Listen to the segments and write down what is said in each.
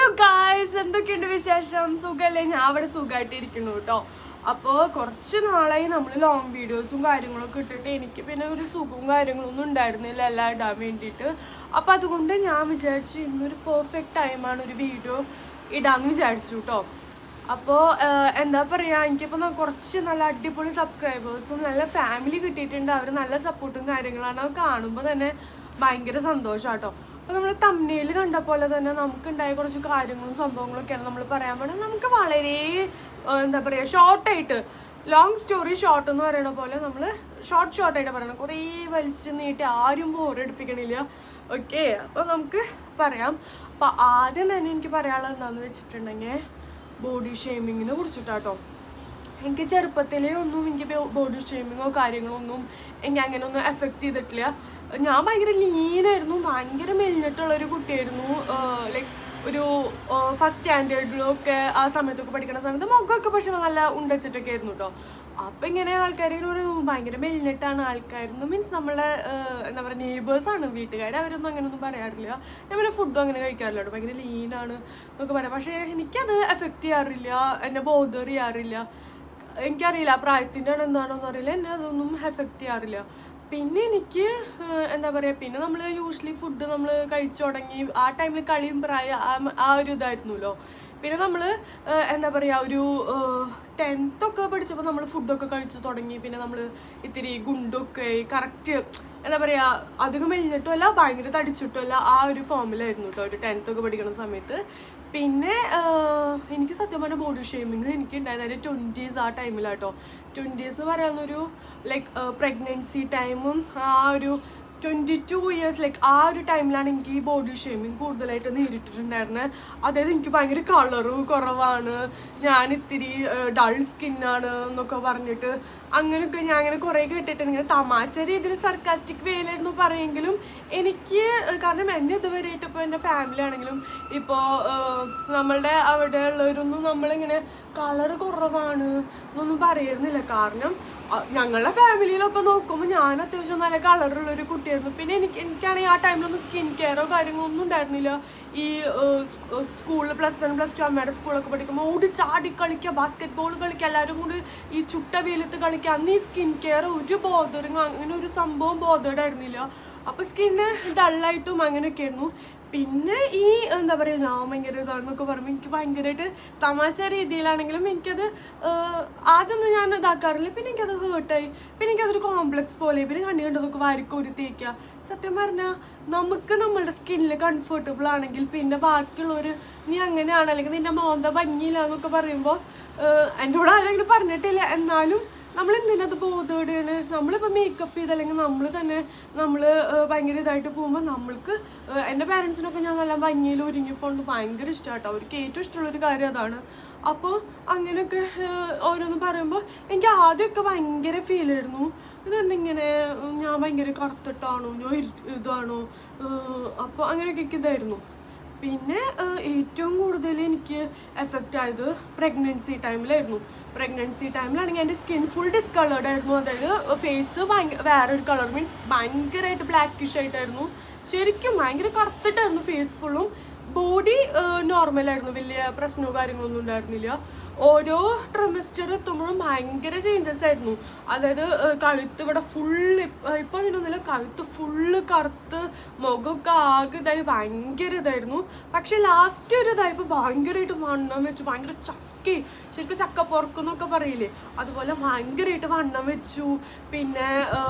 Hello guys, എന്തൊക്കെയുണ്ട് വിശേഷം? സുഖമല്ലേ? ഞാൻ അവിടെ സുഖമായിട്ടിരിക്കുന്നു കേട്ടോ. അപ്പോൾ കുറച്ച് നാളായി നമ്മൾ ലോങ് വീഡിയോസും കാര്യങ്ങളൊക്കെ ഇട്ടിട്ട് എനിക്ക് പിന്നെ ഒരു സുഖവും കാര്യങ്ങളൊന്നും ഉണ്ടായിരുന്നില്ല എല്ലാം ഇടാൻ വേണ്ടിയിട്ട്. അപ്പോൾ അതുകൊണ്ട് ഞാൻ വിചാരിച്ചു ഇന്നൊരു പെർഫെക്റ്റ് ടൈമാണ് ഒരു വീഡിയോ ഇടാമെന്ന് വിചാരിച്ചു കേട്ടോ. അപ്പോൾ എന്താ പറയുക, എനിക്കിപ്പോൾ കുറച്ച് നല്ല അടിപൊളി സബ്സ്ക്രൈബേഴ്സും നല്ല ഫാമിലി കിട്ടിയിട്ടുണ്ട്. അവർ നല്ല സപ്പോർട്ടും കാര്യങ്ങളാണ്. അത് കാണുമ്പോൾ തന്നെ ഭയങ്കര സന്തോഷം കേട്ടോ. അപ്പോൾ നമ്മൾ തമ്മിൽ കണ്ട പോലെ തന്നെ നമുക്കുണ്ടായ കുറച്ച് കാര്യങ്ങളും സംഭവങ്ങളൊക്കെയാണ് നമ്മൾ പറയാൻ വേണ്ടി. നമുക്ക് വളരെ എന്താ പറയുക, ഷോർട്ടായിട്ട്, ലോങ് സ്റ്റോറി ഷോർട്ട് എന്ന് പറയുന്ന പോലെ നമ്മൾ ഷോർട്ടായിട്ട് പറയണം. കുറേ വലിച്ച് നീട്ടി ആരും ബോറടിപ്പിക്കണില്ല. ഓക്കെ, അപ്പോൾ നമുക്ക് പറയാം. അപ്പോൾ ആദ്യം തന്നെ എനിക്ക് പറയാനുള്ളത് എന്താണെന്ന് വെച്ചിട്ടുണ്ടെങ്കിൽ ബോഡി ഷെയ്മിങ്ങിനെ കുറിച്ചിട്ടാട്ടോ. എനിക്ക് ചെറുപ്പത്തിലേ ഒന്നും എനിക്ക് ബോഡി ഷെയ്മിങ്ങോ കാര്യങ്ങളോ ഒന്നും എനിക്ക് അങ്ങനെ ഒന്നും എഫക്റ്റ് ചെയ്തിട്ടില്ല. ഞാൻ ഭയങ്കര ലീനായിരുന്നു, ഭയങ്കര മെലിഞ്ഞിട്ടുള്ളൊരു കുട്ടിയായിരുന്നു. ലൈക്ക് ഒരു ഫസ്റ്റ് സ്റ്റാൻഡേർഡിലൊക്കെ ആ സമയത്തൊക്കെ പഠിക്കുന്ന സമയത്ത് മുഖമൊക്കെ പക്ഷെ നല്ല ഉണ്ടച്ചിട്ടൊക്കെ ആയിരുന്നു കേട്ടോ. അപ്പം ഇങ്ങനെ ആൾക്കാർ ഒരു ഭയങ്കര മെലിഞ്ഞിട്ടാണ് ആൾക്കാരെന്ന്, മീൻസ് നമ്മളെ എന്താ പറയുക നെയ്ബേഴ്സാണ്, വീട്ടുകാർ, അവരൊന്നും അങ്ങനെയൊന്നും പറയാറില്ല. ഞാൻ പിന്നെ ഫുഡും അങ്ങനെ കഴിക്കാറില്ല കേട്ടോ, ഭയങ്കര ലീനാണ് എന്നൊക്കെ പറയാം. പക്ഷേ എനിക്കത് എഫക്റ്റ് ചെയ്യാറില്ല, എന്നെ ബോധർ ചെയ്യാറില്ല. എനിക്കറിയില്ല പ്രായത്തിൻ്റെ ആണ് എന്താണോന്ന് അറിയില്ല, എന്നെ അതൊന്നും എഫക്റ്റ് ചെയ്യാറില്ല. പിന്നെ എനിക്ക് എന്താ പറയുക, പിന്നെ നമ്മൾ യൂഷ്വലി ഫുഡ് നമ്മൾ കഴിച്ചു തുടങ്ങി ആ ടൈമിൽ കളിയും ആ ഒരു ഇതായിരുന്നല്ലോ. പിന്നെ നമ്മൾ എന്താ പറയുക, ഒരു 10th ഒക്കെ പഠിച്ചപ്പോൾ നമ്മൾ ഫുഡൊക്കെ കഴിച്ചു തുടങ്ങി. പിന്നെ നമ്മൾ ഇത്തിരി ഗുണ്ടൊക്കെ കറക്റ്റ് എന്താ പറയുക, അധികം മെലിഞ്ഞിട്ടുമല്ല ഭയങ്കര തടിച്ചിട്ടുമല്ല, ആ ഒരു ഫോമിലായിരുന്നു കേട്ടോ ഒരു 10th ഒക്കെ പഠിക്കുന്ന സമയത്ത്. പിന്നെ എനിക്ക് സത്യം പറഞ്ഞാൽ ബോഡി ഷേമിങ് എനിക്ക് ഉണ്ടായത് 20s ആ ടൈമിലാട്ടോ. 20s എന്ന് പറയാവുന്നൊരു ലൈക്ക് പ്രഗ്നൻസി ടൈമും ആ ഒരു 22 years ലൈക്ക് ആ ഒരു ടൈമിലാണ് എനിക്ക് ഈ ബോഡി ഷേമിങ് കൂടുതലായിട്ട് നേരിട്ടിട്ടുണ്ടായിരുന്നത്. അതായത് എനിക്ക് ഭയങ്കര കളറ് കുറവാണ്, ഞാൻ ഇത്തിരി ഡൾ സ്കിന്നാണ് എന്നൊക്കെ പറഞ്ഞിട്ട് അങ്ങനെയൊക്കെ ഞാൻ അങ്ങനെ കുറേ കേട്ടിട്ടുണ്ട്. ഇങ്ങനെ തമാശ രീതിയിൽ സർക്കാസ്റ്റിക് വേയിലായിരുന്നു പറയുമെങ്കിലും എനിക്ക്, കാരണം എന്നെ ഇതുവരെയായിട്ട് ഇപ്പോൾ എൻ്റെ ഫാമിലി ആണെങ്കിലും ഇപ്പോൾ നമ്മളുടെ അവിടെ ഉള്ളവരൊന്നും നമ്മളിങ്ങനെ കളറ് കുറവാണ് എന്നൊന്നും പറയുന്നില്ല. കാരണം ഞങ്ങളുടെ ഫാമിലിയിലൊക്കെ നോക്കുമ്പോൾ ഞാൻ അത്യാവശ്യം നല്ല കളറുള്ളൊരു കുട്ടിയായിരുന്നു. പിന്നെ എനിക്കാണെങ്കിൽ ആ ടൈമിലൊന്നും സ്കിൻ കെയറോ കാര്യങ്ങളൊന്നും ഉണ്ടായിരുന്നില്ല. ഈ സ്കൂളിൽ +1 +2 അമ്മയുടെ സ്കൂളൊക്കെ പഠിക്കുമ്പോൾ ഓടി ചാടി കളിക്കുക, ബാസ്കറ്റ് ബോൾ കളിക്കുക, എല്ലാവരും കൂടി ഈ ചുട്ട വെയിലത്ത് കളിക്കുക. അന്ന് ഈ സ്കിൻ കെയർ ഒരു ബോധറിങ് അങ്ങനെ ഒരു സംഭവം ബോധേഡായിരുന്നില്ല. അപ്പോൾ സ്കിന്ന് ഡള്ളായിട്ടും അങ്ങനെയൊക്കെ ആയിരുന്നു. പിന്നെ ഈ എന്താ പറയുക, ഞാൻ ഭയങ്കര ഇതാണെന്നൊക്കെ പറയുമ്പോൾ എനിക്ക് ഭയങ്കരമായിട്ട് തമാശ രീതിയിലാണെങ്കിലും എനിക്കത് ആദ്യമൊന്നും ഞാൻ ഇതാക്കാറില്ല. പിന്നെ എനിക്കത് ഹേർട്ടായി, പിന്നെ എനിക്കതൊരു കോംപ്ലക്സ് പോലെ. പിന്നെ കണ്ടതൊക്കെ വാരിക്കോരി തേക്കുക. സത്യം പറഞ്ഞാൽ നമുക്ക് നമ്മളുടെ സ്കിന്നിൽ കംഫർട്ടബിൾ ആണെങ്കിൽ പിന്നെ ബാക്കിയുള്ളവർ നീ അങ്ങനെയാണ് അല്ലെങ്കിൽ നിൻ്റെ മോന്ത ഭംഗിയില്ല എന്നൊക്കെ പറയുമ്പോൾ എൻ്റെ കൂടെ ആരെങ്കിലും പറഞ്ഞിട്ടില്ല. എന്നാലും നമ്മളെന്തിനത് ബോധേടാണ്. നമ്മളിപ്പോൾ മേക്കപ്പ് ചെയ്ത് അല്ലെങ്കിൽ നമ്മൾ ഭയങ്കര ഇതായിട്ട് പോകുമ്പോൾ നമ്മൾക്ക്, എൻ്റെ പാരൻസിനൊക്കെ ഞാൻ നല്ല ഭംഗിയിൽ ഒരുങ്ങിപ്പോണ്ട് ഭയങ്കര ഇഷ്ടമാട്ടോ. അവർക്ക് ഏറ്റവും ഇഷ്ടമുള്ളൊരു കാര്യം അതാണ്. അപ്പോൾ അങ്ങനെയൊക്കെ ഓരോന്ന് പറയുമ്പോൾ എനിക്ക് ആദ്യമൊക്കെ ഭയങ്കര ഫീൽ ആയിരുന്നു, ഇതെന്തിങ്ങനെ ഞാൻ ഭയങ്കര കറുത്തിട്ടാണോ, ഞാൻ ഇതാണോ, അപ്പോൾ അങ്ങനെയൊക്കെ ഇതായിരുന്നു. പിന്നെ ഏറ്റവും കൂടുതൽ എനിക്ക് എഫക്റ്റ് ആയത് പ്രഗ്നൻസി ടൈമിലായിരുന്നു. പ്രഗ്നൻസി ടൈമിലാണെങ്കിൽ എൻ്റെ സ്കിൻ ഫുൾ ഡിസ്കളേർഡ് ആയിരുന്നു. അതായത് ഫേസ് വേറൊരു കളർ, മീൻസ് ഭയങ്കരമായിട്ട് ബ്ലാക്കിഷ് ആയിട്ടായിരുന്നു. ശരിക്കും ഭയങ്കര കറുത്തിട്ടായിരുന്നു ഫേസ് ഫുള്ളും. ബോഡി നോർമലായിരുന്നു, വലിയ പ്രശ്നമോ കാര്യങ്ങളൊന്നും ഉണ്ടായിരുന്നില്ല. ഓരോ ട്രിമസ്റ്റർ എത്തുമ്പോഴും ഭയങ്കര ചേഞ്ചസ് ആയിരുന്നു. അതായത് കഴുത്ത് ഇവിടെ ഫുള്ള്, ഇപ്പം അതിനൊന്നുമില്ല, കഴുത്ത് ഫുള്ള് കറുത്ത് മുഖമൊക്കെ ആകെ ഇതായി ഭയങ്കര ഇതായിരുന്നു. പക്ഷെ ലാസ്റ്റ് ഒരു ഇതായപ്പോൾ ഭയങ്കരമായിട്ട് വണ്ണം വെച്ചു, ഭയങ്കര ശരിക്കും ചക്കപ്പുറക്കെന്നൊക്കെ പറയില്ലേ, അതുപോലെ ഭയങ്കരമായിട്ട് വണ്ണം വെച്ചു. പിന്നെ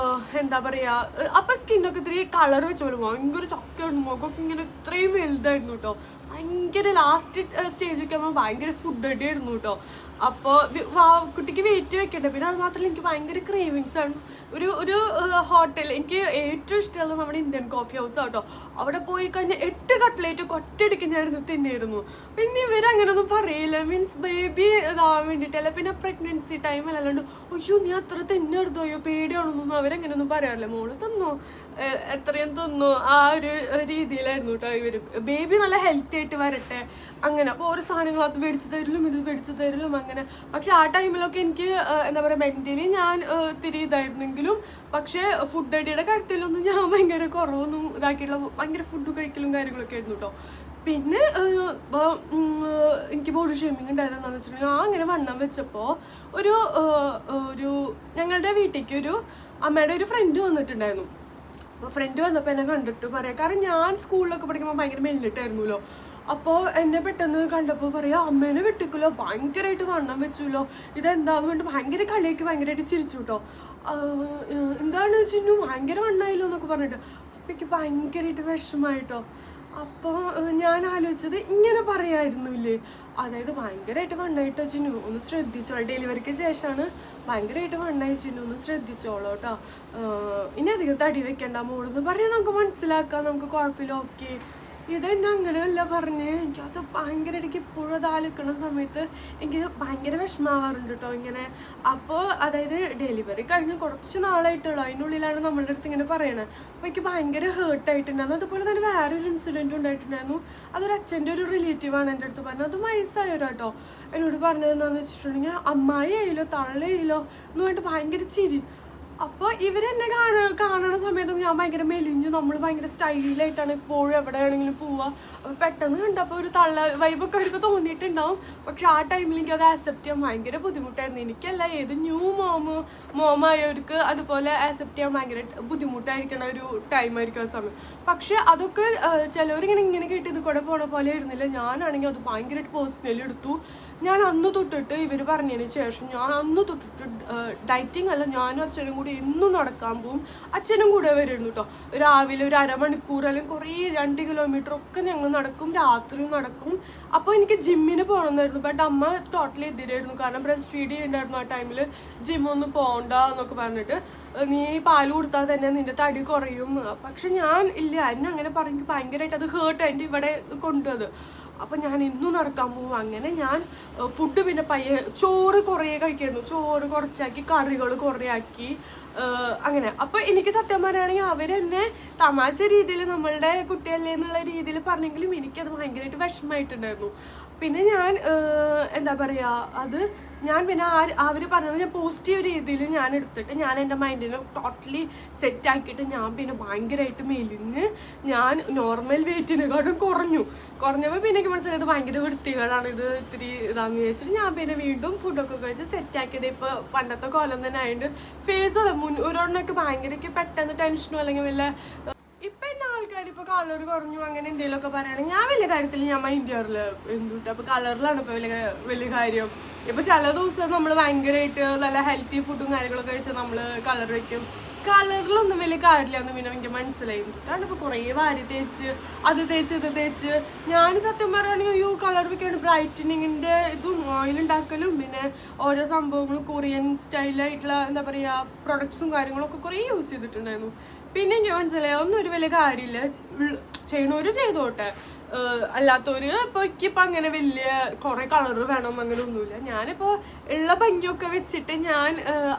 എന്താ പറയുക, അപ്പം സ്കിന്നൊക്കെ ഇത്തിരി കളർ വെച്ച പോലെ ഭയങ്കര ചക്കയായിരുന്നു. മുഖമൊക്കെ ഇങ്ങനെ ഇത്രയും വലുതായിരുന്നു കേട്ടോ. ഭയങ്കര ലാസ്റ്റ് സ്റ്റേജൊക്കെ ആകുമ്പോൾ ഭയങ്കര ഫുഡ് അടിയായിരുന്നു കേട്ടോ. അപ്പോൾ കുട്ടിക്ക് വെയിറ്റ് വെക്കണ്ടേ. പിന്നെ അത് മാത്രമല്ല എനിക്ക് ഭയങ്കര ക്രേവിങ്സ് ആണ്. ഒരു ഹോട്ടൽ എനിക്ക് ഏറ്റവും ഇഷ്ടമുള്ളത് നമ്മുടെ ഇന്ത്യൻ കോഫി ഹൗസ് ആട്ടോ. അവിടെ പോയി കഴിഞ്ഞാൽ 8 കട്ട്ലേറ്റ് ഒറ്റയടിക്ക് ഞാനിത് തിന്നായിരുന്നു. പിന്നെ ഇവരങ്ങനെയൊന്നും പറയില്ല, മീൻസ് ബേബി ഇതാവാൻ വേണ്ടിയിട്ടല്ല. പിന്നെ പ്രഗ്നൻസി ടൈമിൽ അല്ലാണ്ട് അയ്യോ നീ അത്ര തിന്നെടുത്തോ, അയ്യോ പേടിയാണെന്നൊന്നും അവരങ്ങനെയൊന്നും പറയാറില്ല. മോള് തിന്നോ, എത്രയും തിന്നു, ആ ഒരു രീതിയിലായിരുന്നു കേട്ടോ ഇവർ. ബേബി നല്ല ഹെൽത്തി ആയിട്ട് വരട്ടെ അങ്ങനെ. അപ്പോൾ ഓരോ സാധനങ്ങൾ അത് മേടിച്ച് തരലും ഇത് മേടിച്ച് തരലും അങ്ങനെ. പക്ഷെ ആ ടൈമിലൊക്കെ എനിക്ക് എന്താ പറയുക, മെൻ്റലി ഞാൻ ഇത്തിരി ഇതായിരുന്നെങ്കിലും പക്ഷേ ഫുഡ് അടിയുടെ കാര്യത്തിലൊന്നും ഞാൻ ഭയങ്കര കുറവൊന്നും ഇതാക്കിയിട്ടുള്ള ഭയങ്കര ഫുഡ് കഴിക്കലും കാര്യങ്ങളൊക്കെ ആയിരുന്നു കേട്ടോ. പിന്നെ എനിക്ക് ബോഡി ഷേമിങ് ഉണ്ടായിരുന്നു എന്താണെന്ന് വെച്ചിട്ടുണ്ടെങ്കിൽ ഞാൻ അങ്ങനെ വണ്ണം വെച്ചപ്പോൾ ഒരു ഞങ്ങളുടെ വീട്ടിലേക്ക് ഒരു അമ്മയുടെ ഒരു ഫ്രണ്ട് വന്നിട്ടുണ്ടായിരുന്നു. അപ്പോൾ ഫ്രണ്ട് വന്നപ്പോൾ എന്നെ കണ്ടിട്ട് പറയാം, കാരണം ഞാൻ സ്കൂളിലൊക്കെ പഠിക്കുമ്പോൾ ഭയങ്കര മെല്ലിട്ടായിരുന്നല്ലോ. അപ്പോൾ എന്നെ പെട്ടെന്ന് കണ്ടപ്പോൾ പറയാം, അമ്മേനെ വെട്ടിക്കല്ലോ, ഭയങ്കരമായിട്ട് വണ്ണം വെച്ചുല്ലോ, ഇതെന്താന്ന് പറഞ്ഞിട്ട് ഭയങ്കര കളിയൊക്കെ ഭയങ്കരമായിട്ട് ചിരിച്ചു കേട്ടോ. എന്താണ് വെച്ചു ഭയങ്കര വണ്ണമായില്ലോ എന്നൊക്കെ പറഞ്ഞിട്ട്. അപ്പോൾ എനിക്ക് ഭയങ്കരമായിട്ട് വിഷമമായിട്ടോ. അപ്പോൾ ഞാൻ ആലോചിച്ചത് ഇങ്ങനെ പറയായിരുന്നില്ലേ, അതായത് ഭയങ്കരമായിട്ട് വണ്ണായിട്ട് വെച്ചിനു ഒന്ന് ശ്രദ്ധിച്ചോളൂ, ഡെലിവറിക്ക് ശേഷമാണ് ഭയങ്കരമായിട്ട് വണ്ണയച്ചിനു ഒന്ന് ശ്രദ്ധിച്ചോളൂ കേട്ടോ, ഇനി അധികം തടി വെക്കണ്ട മോളെന്ന് പറഞ്ഞാൽ നമുക്ക് മനസ്സിലാക്കാം, നമുക്ക് കുഴപ്പമില്ല, ഓക്കെ. ഇതെന്നെ അങ്ങനെയല്ല പറഞ്ഞ് എനിക്കത് ഭയങ്കര എനിക്ക് ഇപ്പോഴും അത് ആലോചിക്കുന്ന സമയത്ത് എനിക്ക് ഭയങ്കര വിഷമാവാറുണ്ട് കേട്ടോ ഇങ്ങനെ. അപ്പോൾ അതായത് ഡെലിവറി കഴിഞ്ഞ് കുറച്ച് നാളായിട്ടുള്ളൂ, അതിനുള്ളിലാണ് നമ്മളുടെ അടുത്ത് ഇങ്ങനെ പറയണത്. അപ്പോൾ എനിക്ക് ഭയങ്കര ഹേർട്ടായിട്ടുണ്ടായിരുന്നു. അതുപോലെ തന്നെ വേറൊരു ഇൻസിഡൻറ്റ് ഉണ്ടായിട്ടുണ്ടായിരുന്നു. അതൊരു അച്ഛൻ്റെ ഒരു റിലേറ്റീവാണ് എൻ്റെ അടുത്ത് പറഞ്ഞത്. അത് വയസ്സായവരോ കേട്ടോ എന്നോട് പറഞ്ഞത് എന്താണെന്ന് വെച്ചിട്ടുണ്ടെങ്കിൽ, അമ്മായി ആയില്ലോ തള്ളയില്ലോ എന്ന് പറഞ്ഞിട്ട് ഭയങ്കര ചിരി. അപ്പോൾ ഇവരെന്നെ കാണുന്ന സമയത്ത് ഞാൻ ഭയങ്കര മെലിഞ്ഞു, നമ്മൾ ഭയങ്കര സ്റ്റൈലായിട്ടാണ് എപ്പോഴും എവിടെയാണെങ്കിലും പോവുക. അപ്പോൾ പെട്ടെന്ന് കണ്ടപ്പോൾ ഒരു തള്ള വൈബൊക്കെ അവർക്ക് തോന്നിയിട്ടുണ്ടാവും. പക്ഷെ ആ ടൈമിൽ എനിക്ക് അത് ആക്സെപ്റ്റ് ചെയ്യാൻ ഭയങ്കര ബുദ്ധിമുട്ടായിരുന്നു. എനിക്കല്ല, ഏത് ന്യൂ മോമായവർക്ക് അതുപോലെ ആക്സെപ്റ്റ് ചെയ്യാൻ ഭയങ്കര ബുദ്ധിമുട്ടായിരിക്കണ ഒരു ടൈമായിരിക്കും ആ സമയം. പക്ഷെ അതൊക്കെ ചിലവരിങ്ങനെ കേട്ട് ഇത് കൂടെ പോണ പോലെ ആയിരുന്നില്ല. ഞാനാണെങ്കിൽ അത് ഭയങ്കരമായിട്ട് പേഴ്സണലി എടുത്തു. ഞാൻ അന്ന് തൊട്ടിട്ട് ഇവർ പറഞ്ഞതിന് ശേഷം ഞാൻ അന്ന് തൊട്ടിട്ട് ഡയറ്റിങ് അല്ല, ഞാനും അച്ഛനും കൂടി എന്നും നടക്കാൻ പോവും. അച്ഛനും കൂടെ വരുന്നു കേട്ടോ. രാവിലെ ഒരു അരമണിക്കൂർ അല്ലെങ്കിൽ കുറേ 2 കിലോമീറ്റർ ഒക്കെ ഞങ്ങൾ നടക്കും, രാത്രിയും നടക്കും. അപ്പോൾ എനിക്ക് ജിമ്മിന് പോകണമെന്നായിരുന്നു. ബട്ട് അമ്മ ടോട്ടലി എതിരായിരുന്നു, കാരണം ബ്രസ്റ്റ് ഫീഡ് ചെയ്യണ്ടായിരുന്നു ആ ടൈമിൽ. ജിമ്മൊന്നും പോകണ്ട എന്നൊക്കെ പറഞ്ഞിട്ട്, നീ പാല് കൊടുത്താൽ തന്നെ നിന്റെ തടി കുറയും. പക്ഷെ ഞാൻ ഇല്ല, എന്നെ അങ്ങനെ പറഞ്ഞു ഭയങ്കരമായിട്ട് അത് ഹേർട്ടായിട്ട് ഇവിടെ കൊണ്ടുവന്നത്. അപ്പം ഞാൻ ഇന്നും നടക്കാൻ പോകും. അങ്ങനെ ഞാൻ ഫുഡ് പിന്നെ ചോറ് കുറേ കഴിക്കായിരുന്നു, ചോറ് കുറച്ചാക്കി, കറികൾ കുറേ ആക്കി, അങ്ങനെ. അപ്പോൾ എനിക്ക് സത്യം പറയുകയാണെങ്കിൽ അവരെന്നെ തമാശ രീതിയിൽ നമ്മളുടെ കുട്ടിയല്ലേ എന്നുള്ള രീതിയിൽ പറഞ്ഞെങ്കിലും എനിക്കത് ഭയങ്കരമായിട്ട് വിഷമമായിട്ടുണ്ടായിരുന്നു. പിന്നെ ഞാൻ എന്താ പറയുക, അത് ഞാൻ പിന്നെ അവർ പറഞ്ഞത് ഞാൻ പോസിറ്റീവ് രീതിയിൽ ഞാൻ എടുത്തിട്ട് ഞാൻ എൻ്റെ മൈൻഡിനെ ടോട്ടലി സെറ്റാക്കിയിട്ട് ഞാൻ പിന്നെ ഭയങ്കരമായിട്ട് മെലിഞ്ഞ് ഞാൻ നോർമൽ വെയിറ്റിനെക്കാട്ടും കുറഞ്ഞപ്പോൾ പിന്നെ എനിക്ക് മനസ്സിലായത് ഭയങ്കര വൃത്തികേടാണ്, ഇത് ഇത്തിരി ഇതാണെന്ന് വിചാരിച്ചിട്ട് ഞാൻ പിന്നെ വീണ്ടും ഫുഡൊക്കെ കഴിച്ച് സെറ്റാക്കിയത്. ഇപ്പോൾ പണ്ടത്തെ കോലം തന്നെ ആയതുകൊണ്ട് ഫേസ് ഒരെണ്ണമൊക്കെ ഭയങ്കരമൊക്കെ പെട്ടെന്ന് ടെൻഷനോ അല്ലെങ്കിൽ വല്ല ഇപ്പം എൻ്റെ ആൾക്കാർ ഇപ്പോൾ കളർ കുറഞ്ഞു അങ്ങനെ എന്തെങ്കിലുമൊക്കെ പറയുകയാണെങ്കിൽ ഞാൻ വലിയ കാര്യത്തിൽ ഞാൻ മൈൻഡ് ചെയ്യാറില്ല. എന്തുട്ടാ അപ്പോൾ കളറിലാണ് ഇപ്പോൾ വലിയ കാര്യം. ഇപ്പോൾ ചില ദിവസം നമ്മൾ ഭയങ്കരമായിട്ട് നല്ല ഹെൽത്തി ഫുഡും കാര്യങ്ങളൊക്കെ കഴിച്ചാൽ നമ്മൾ കളർ വയ്ക്കും. കളറിലൊന്നും വലിയ കാര്യമില്ല എന്ന് പിന്നെ എനിക്ക് മനസ്സിലായി. എന്നിട്ടാണ് ഇപ്പോൾ കുറേ വാരി തേച്ച് അത് തേച്ച് ഇത് തേച്ച് ഞാൻ സത്യം പറയുകയാണെങ്കിൽ കളർ വയ്ക്കാണ് ബ്രൈറ്റനിങ്ങിൻ്റെ ഇതും ഓയിലുണ്ടാക്കലും പിന്നെ ഓരോ സംഭവങ്ങളും കൊറിയൻ സ്റ്റൈലായിട്ടുള്ള എന്താ പറയുക പ്രൊഡക്ട്സും കാര്യങ്ങളൊക്കെ കുറേ യൂസ് ചെയ്തിട്ടുണ്ടായിരുന്നു. പിന്നെ എനിക്ക് മനസ്സിലായി ഒന്നും ഒരു വലിയ കാര്യമില്ല, ചെയ്യണവർ ചെയ്തോട്ടെ, അല്ലാത്തവര് ഇപ്പോൾ എനിക്കിപ്പോൾ അങ്ങനെ വലിയ കുറേ കളറ് വേണം അങ്ങനെ ഒന്നുമില്ല. ഞാനിപ്പോൾ ഉള്ള ഭംഗിയൊക്കെ വെച്ചിട്ട് ഞാൻ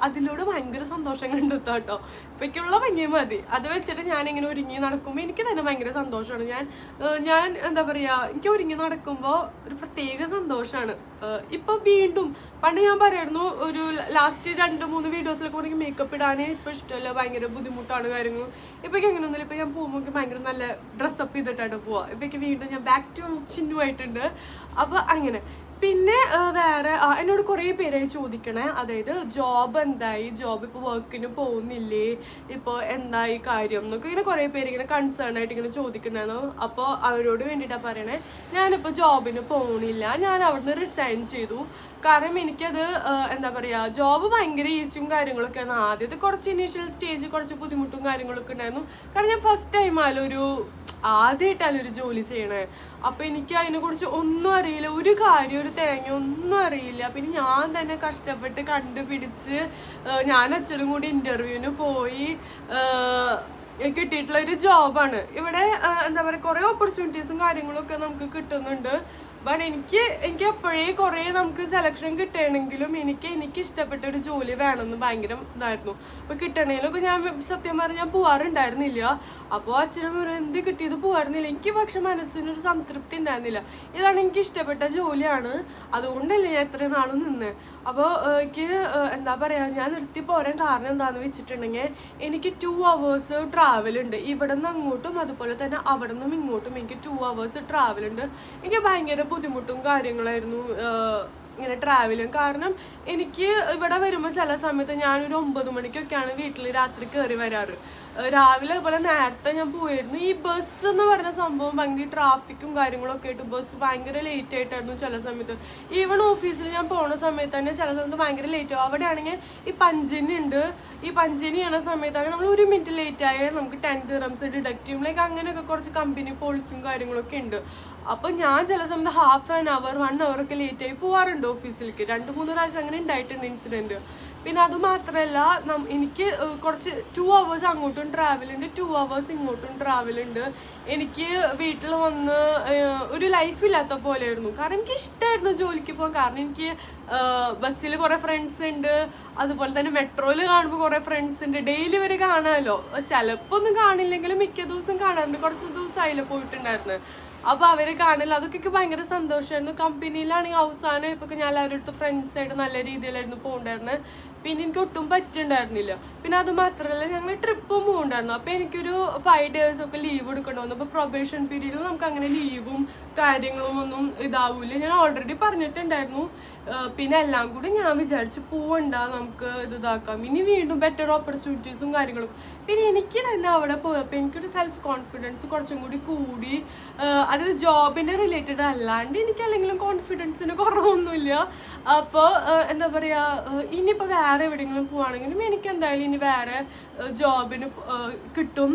അതിലൂടെ ഭയങ്കര സന്തോഷം കണ്ടെത്താം കേട്ടോ. ഇപ്പം എനിക്കുള്ള ഭംഗി മതി, അത് വെച്ചിട്ട് ഞാനിങ്ങനെ ഒരുങ്ങി നടക്കുമ്പോൾ എനിക്ക് തന്നെ ഭയങ്കര സന്തോഷമാണ്. ഞാൻ എന്താ പറയുക, എനിക്ക് ഒരുങ്ങി നടക്കുമ്പോൾ ഒരു പ്രത്യേക സന്തോഷമാണ്. ഇപ്പോൾ വീണ്ടും പണ്ട് ഞാൻ പറയായിരുന്നു ഒരു ലാസ്റ്റ് 2-3 വീഡിയോസിലൊക്കെ എനിക്ക് മേക്കപ്പ് ഇടാനേ ഇപ്പോൾ ഇഷ്ടമല്ല, ഭയങ്കര ബുദ്ധിമുട്ടാണ് കാര്യങ്ങളും. ഇപ്പോൾ അങ്ങനെയൊന്നുമില്ല, ഇപ്പോൾ ഞാൻ പോകുമ്പോൾ ഭയങ്കര നല്ല ഡ്രസ്സപ്പ് ചെയ്തിട്ടാണ് പോവുക. ഇപ്പോൾ വീണ്ടും ഞാൻ ബാക്ക് ടു ചിന്നുമായിട്ടുണ്ട്. അപ്പോൾ അങ്ങനെ പിന്നെ വേറെ എന്നോട് കുറേ പേരായി ചോദിക്കണേ, അതായത് ജോബ് എന്തായി, ജോബ് ഇപ്പോൾ വർക്കിന് പോകുന്നില്ലേ, ഇപ്പോൾ എന്തായി കാര്യം എന്നൊക്കെ ഇങ്ങനെ കുറേ പേര് ഇങ്ങനെ കൺസേൺ ആയിട്ട് ഇങ്ങനെ ചോദിക്കണേന്നു. അപ്പോൾ അവരോട് വേണ്ടിയിട്ടാണ് പറയണേ, ഞാനിപ്പോൾ ജോബിന് പോകണില്ല, ഞാൻ അവിടുന്ന് റിസൈൻ ചെയ്തു. കാരണം എനിക്കത് എന്താ പറയുക, ജോബ് ഭയങ്കര ഈസിയും കാര്യങ്ങളൊക്കെയാണ്. ആദ്യത്തെ കുറച്ച് ഇനീഷ്യൽ സ്റ്റേജ് കുറച്ച് ബുദ്ധിമുട്ടും കാര്യങ്ങളൊക്കെ ഉണ്ടായിരുന്നു. കാരണം ഞാൻ ഫസ്റ്റ് ടൈം ആദ്യമായിട്ടാലും ഒരു ജോലി ചെയ്യണേ. അപ്പോൾ എനിക്ക് അതിനെക്കുറിച്ച് ഒന്നും അറിയില്ല, ഒരു കാര്യം ഒരു തേങ്ങ ഒന്നും അറിയില്ല. പിന്നെ ഞാൻ തന്നെ കഷ്ടപ്പെട്ട് കണ്ടുപിടിച്ച് ഞാൻ അച്ഛനും കൂടി ഇൻ്റർവ്യൂവിന് പോയി കിട്ടിയിട്ടുള്ള ഒരു ജോബാണ്. ഇവിടെ എന്താ പറയുക കുറേ ഓപ്പർച്യൂണിറ്റീസും കാര്യങ്ങളൊക്കെ നമുക്ക് കിട്ടുന്നുണ്ട്. ബട്ട് എനിക്ക് എപ്പോഴേ കുറേ നമുക്ക് സെലക്ഷൻ കിട്ടണമെങ്കിലും എനിക്ക് ഇഷ്ടപ്പെട്ട ഒരു ജോലി വേണമെന്ന് ഭയങ്കര ഇതായിരുന്നു. അപ്പോൾ കിട്ടണേലൊക്കെ ഞാൻ സത്യം പറഞ്ഞാൽ ഞാൻ പോകാറുണ്ടായിരുന്നില്ല. അപ്പോൾ അച്ഛനും എന്ത് കിട്ടിയത് പോകാറുന്നില്ല. എനിക്ക് പക്ഷെ മനസ്സിനൊരു സംതൃപ്തി ഉണ്ടായിരുന്നില്ല. ഇതാണ് എനിക്ക് ഇഷ്ടപ്പെട്ട ജോലിയാണ്, അതുകൊണ്ടല്ലേ ഞാൻ എത്രയും നാളും നിന്ന്. അപ്പോൾ എനിക്ക് എന്താ പറയുക, ഞാൻ നിർത്തി പോരാൻ കാരണം എന്താണെന്ന് വെച്ചിട്ടുണ്ടെങ്കിൽ എനിക്ക് 2 hours ട്രാവലുണ്ട്. ഇവിടെ നിന്ന് അങ്ങോട്ടും അതുപോലെ തന്നെ അവിടെ നിന്നും ഇങ്ങോട്ടും എനിക്ക് 2 hours ട്രാവലുണ്ട്. എനിക്ക് ഭയങ്കര ബുദ്ധിമുട്ടും കാര്യങ്ങളായിരുന്നു ഇങ്ങനെ ട്രാവലും. കാരണം എനിക്ക് ഇവിടെ വരുമ്പോൾ ചില സമയത്ത് ഞാനൊരു 9 മണിക്കൊക്കെയാണ് വീട്ടിൽ രാത്രി കയറി വരാറ്. രാവിലെ അതുപോലെ നേരത്തെ ഞാൻ പോയിരുന്നു. ഈ ബസ് എന്ന് പറഞ്ഞ സംഭവം ഭയങ്കര ട്രാഫിക്കും കാര്യങ്ങളൊക്കെ ആയിട്ട് ബസ് ഭയങ്കര ലേറ്റ് ആയിട്ടായിരുന്നു ചില സമയത്ത്. ഈവൺ ഓഫീസിൽ ഞാൻ പോണ സമയത്ത് തന്നെ ചില സമയത്ത് ഭയങ്കര ലേറ്റ് ആവും. അവിടെ ആണെങ്കിൽ ഈ പഞ്ചിനി ഉണ്ട്. ഈ പഞ്ചിനി ചെയ്യണ സമയത്താണ് നമ്മൾ 1 minute ലേറ്റ് ആയാൽ നമുക്ക് 10 dirhams ഡിഡക്റ്റ് ചെയ്യും. ലൈക്ക് അങ്ങനെയൊക്കെ കുറച്ച് കമ്പനി പോളിസിയും കാര്യങ്ങളൊക്കെ ഉണ്ട്. അപ്പോൾ ഞാൻ ചില സമയത്ത് ½ an hour 1 hour ഒക്കെ ലേറ്റായി പോകാറുണ്ട് ഓഫീസിലേക്ക്. 2-3 പ്രാവശ്യം അങ്ങനെ ഉണ്ടായിട്ടുണ്ട് ഇൻസിഡൻറ്റ്. പിന്നെ അതുമാത്രമല്ല എനിക്ക് കുറച്ച് 2 hours അങ്ങോട്ടും ട്രാവലുണ്ട്, 2 hours ഇങ്ങോട്ടും ട്രാവലുണ്ട്. എനിക്ക് വീട്ടിൽ വന്ന് ഒരു ലൈഫില്ലാത്ത പോലെയായിരുന്നു. കാരണം എനിക്ക് ഇഷ്ടമായിരുന്നു ജോലിക്ക് പോകാൻ. കാരണം എനിക്ക് ബസ്സിൽ കുറേ ഫ്രണ്ട്സ് ഉണ്ട്, അതുപോലെ തന്നെ മെട്രോയിൽ കാണുമ്പോൾ കുറേ ഫ്രണ്ട്സ് ഉണ്ട്. ഡെയിലി വരെ കാണാമല്ലോ. ചിലപ്പോൾ ഒന്നും കാണില്ലെങ്കിലും മിക്ക ദിവസം കാണാറുണ്ട്. കുറച്ച് ദിവസമായില്ല പോയിട്ടുണ്ടായിരുന്നു. അപ്പോൾ അവരെ കാണില്ല, അതൊക്കെ ഭയങ്കര സന്തോഷമായിരുന്നു. കമ്പനിയിലാണെങ്കിൽ അവസാനം ഇപ്പോൾ ഞാൻ എല്ലാവരുടെ അടുത്ത് ഫ്രണ്ട്സായിട്ട് നല്ല രീതിയിലായിരുന്നു പോകണ്ടായിരുന്നത്. പിന്നെ എനിക്ക് ഒട്ടും പറ്റുണ്ടായിരുന്നില്ല. പിന്നെ അത് മാത്രമല്ല ഞങ്ങൾ ട്രിപ്പും പോകണ്ടായിരുന്നു. അപ്പോൾ എനിക്കൊരു 5 days ഒക്കെ ലീവ് എടുക്കേണ്ടി വന്നു. അപ്പോൾ പ്രൊബേഷൻ പീരീഡിൽ നമുക്ക് അങ്ങനെ ലീവും കാര്യങ്ങളും ഒന്നും ഇതാവില്ല. ഞാൻ ഓൾറെഡി പറഞ്ഞിട്ടുണ്ടായിരുന്നു. പിന്നെ എല്ലാം കൂടി ഞാൻ വിചാരിച്ച് പോവണ്ട, നമുക്ക് ഇതാക്കാം, ഇനി വീണ്ടും ബെറ്റർ ഓപ്പർച്യൂണിറ്റീസും കാര്യങ്ങളും. പിന്നെ എനിക്ക് തന്നെ അവിടെ പോയപ്പോൾ എനിക്കൊരു സെൽഫ് കോൺഫിഡൻസ് കുറച്ചും കൂടി കൂടി. അതായത് ജോബിൻ്റെ റിലേറ്റഡ് അല്ലാണ്ട് എനിക്ക് അല്ലെങ്കിലും കോൺഫിഡൻസിന് കുറവൊന്നുമില്ല. അപ്പോൾ എന്താ പറയുക, ഇനിയിപ്പോൾ വേറെ എവിടെയെങ്കിലും പോവുകയാണെങ്കിലും എനിക്ക് എന്തായാലും ഇനി വേറെ ജോബിന് കിട്ടും.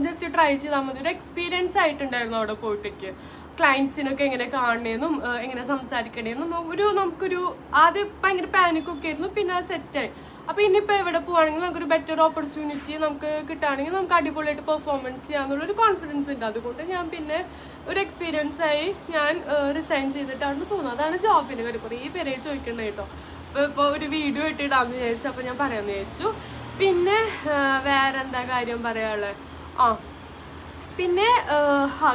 ജസ്റ്റ് ട്രൈ ചെയ്താൽ മതി. ഒരു എക്സ്പീരിയൻസ് ആയിട്ടുണ്ടായിരുന്നു അവിടെ പോയിട്ടേക്ക്. ക്ലയൻസിനൊക്കെ എങ്ങനെ കാണണേന്നും എങ്ങനെ സംസാരിക്കണേന്നും നമുക്കൊരു ആദ്യം ഭയങ്കര പാനിക്കൊക്കെ ആയിരുന്നു. പിന്നെ അത് സെറ്റായി. അപ്പോൾ ഇനിയിപ്പോൾ എവിടെ പോവുകയാണെങ്കിൽ നമുക്കൊരു ബെറ്റർ ഓപ്പർച്യൂണിറ്റി നമുക്ക് കിട്ടുകയാണെങ്കിൽ നമുക്ക് അടിപൊളിയായിട്ട് പെർഫോമൻസ് ചെയ്യാമെന്നുള്ളൊരു കോൺഫിഡൻസ് ഉണ്ട്. അതുകൊണ്ട് ഞാൻ പിന്നെ ഒരു എക്സ്പീരിയൻസായി ഞാൻ റിസൈൻ ചെയ്തിട്ടാണ് പോകുന്നത്. അതാണ് ജോബിന് വരെ കുറേ പേരെ ചോദിക്കേണ്ടത് കേട്ടോ. ഇപ്പോൾ ഒരു വീഡിയോ ഇട്ടിടാമെന്ന് വിചാരിച്ചു. അപ്പോൾ ഞാൻ പറയാമെന്ന് വിചാരിച്ചു. പിന്നെ വേറെ എന്താ കാര്യം പറയാനുള്ളത്? പിന്നെ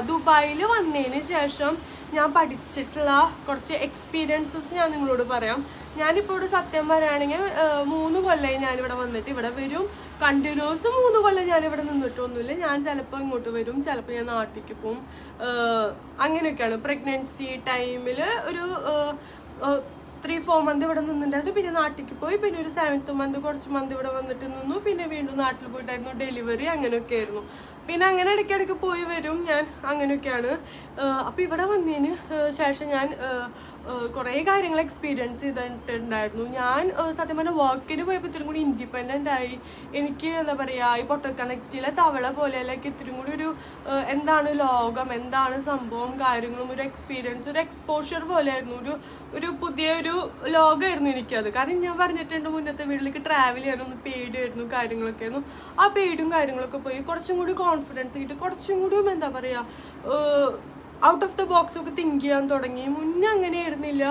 ദുബായിൽ വന്നതിന് ശേഷം ഞാൻ പഠിച്ചിട്ടുള്ള കുറച്ച് എക്സ്പീരിയൻസസ് ഞാൻ നിങ്ങളോട് പറയാം. ഞാനിപ്പോൾ ഇവിടെ സത്യം പറയുകയാണെങ്കിൽ 3 കൊല്ലമായി ഞാനിവിടെ വന്നിട്ട്. ഇവിടെ വരും കണ്ടിന്യൂസ് 3 കൊല്ലം ഞാനിവിടെ നിന്നിട്ടൊന്നുമില്ല. ഞാൻ ചിലപ്പോൾ ഇങ്ങോട്ട് വരും, ചിലപ്പോൾ ഞാൻ നാട്ടിലേക്ക് പോകും. അങ്ങനെയൊക്കെയാണ്. പ്രഗ്നൻസി ടൈമിൽ ഒരു 3-4 months ഇവിടെ നിന്നിട്ടുണ്ടായിരുന്നു. പിന്നെ നാട്ടിലേക്ക് പോയി. പിന്നെ ഒരു 7th month കുറച്ച് മന്ത് ഇവിടെ വന്നിട്ട് നിന്നു. പിന്നെ വീണ്ടും നാട്ടിൽ പോയിട്ടായിരുന്നു ഡെലിവറി. അങ്ങനെയൊക്കെ ആയിരുന്നു. പിന്നെ അങ്ങനെ ഇടയ്ക്കിടയ്ക്ക് പോയി വരും ഞാൻ. അങ്ങനെയൊക്കെയാണ്. അപ്പോൾ ഇവിടെ വന്നതിന് ശേഷം ഞാൻ കുറേ കാര്യങ്ങൾ എക്സ്പീരിയൻസ് ചെയ്തിട്ടുണ്ടായിരുന്നു. ഞാൻ സത്യം പറഞ്ഞാൽ വർക്കിന് പോയപ്പോൾ ഇത്തിരി കൂടി ഇൻഡിപെൻഡൻ്റ് ആയി. എനിക്ക് എന്താ പറയുക, ഈ പൊട്ടൽ കണക്റ്റിലെ തവള പോലെയല്ല, ഇത്തിരി കൂടി ഒരു എന്താണ് ലോകം, എന്താണ് സംഭവം, കാര്യങ്ങളും ഒരു എക്സ്പീരിയൻസ്, ഒരു എക്സ്പോഷർ പോലെയായിരുന്നു. ഒരു പുതിയൊരു ലോകമായിരുന്നു എനിക്കത്. കാരണം ഞാൻ പറഞ്ഞിട്ടുണ്ട് മുന്നത്തെ വീട്ടിലേക്ക് ട്രാവൽ ചെയ്യാനൊന്ന് പേടിയായിരുന്നു, കാര്യങ്ങളൊക്കെ ആയിരുന്നു. ആ പേടിയും കാര്യങ്ങളൊക്കെ പോയി കുറച്ചും കൂടി കോൺഫിഡൻസ് കിട്ടി. കുറച്ചും കൂടിയും എന്താ പറയുക, ഔട്ട് ഓഫ് ദ ബോക്സ് ഒക്കെ തിങ്ക് ചെയ്യാൻ തുടങ്ങി. മുന്നേ അങ്ങനെ ആയിരുന്നില്ല,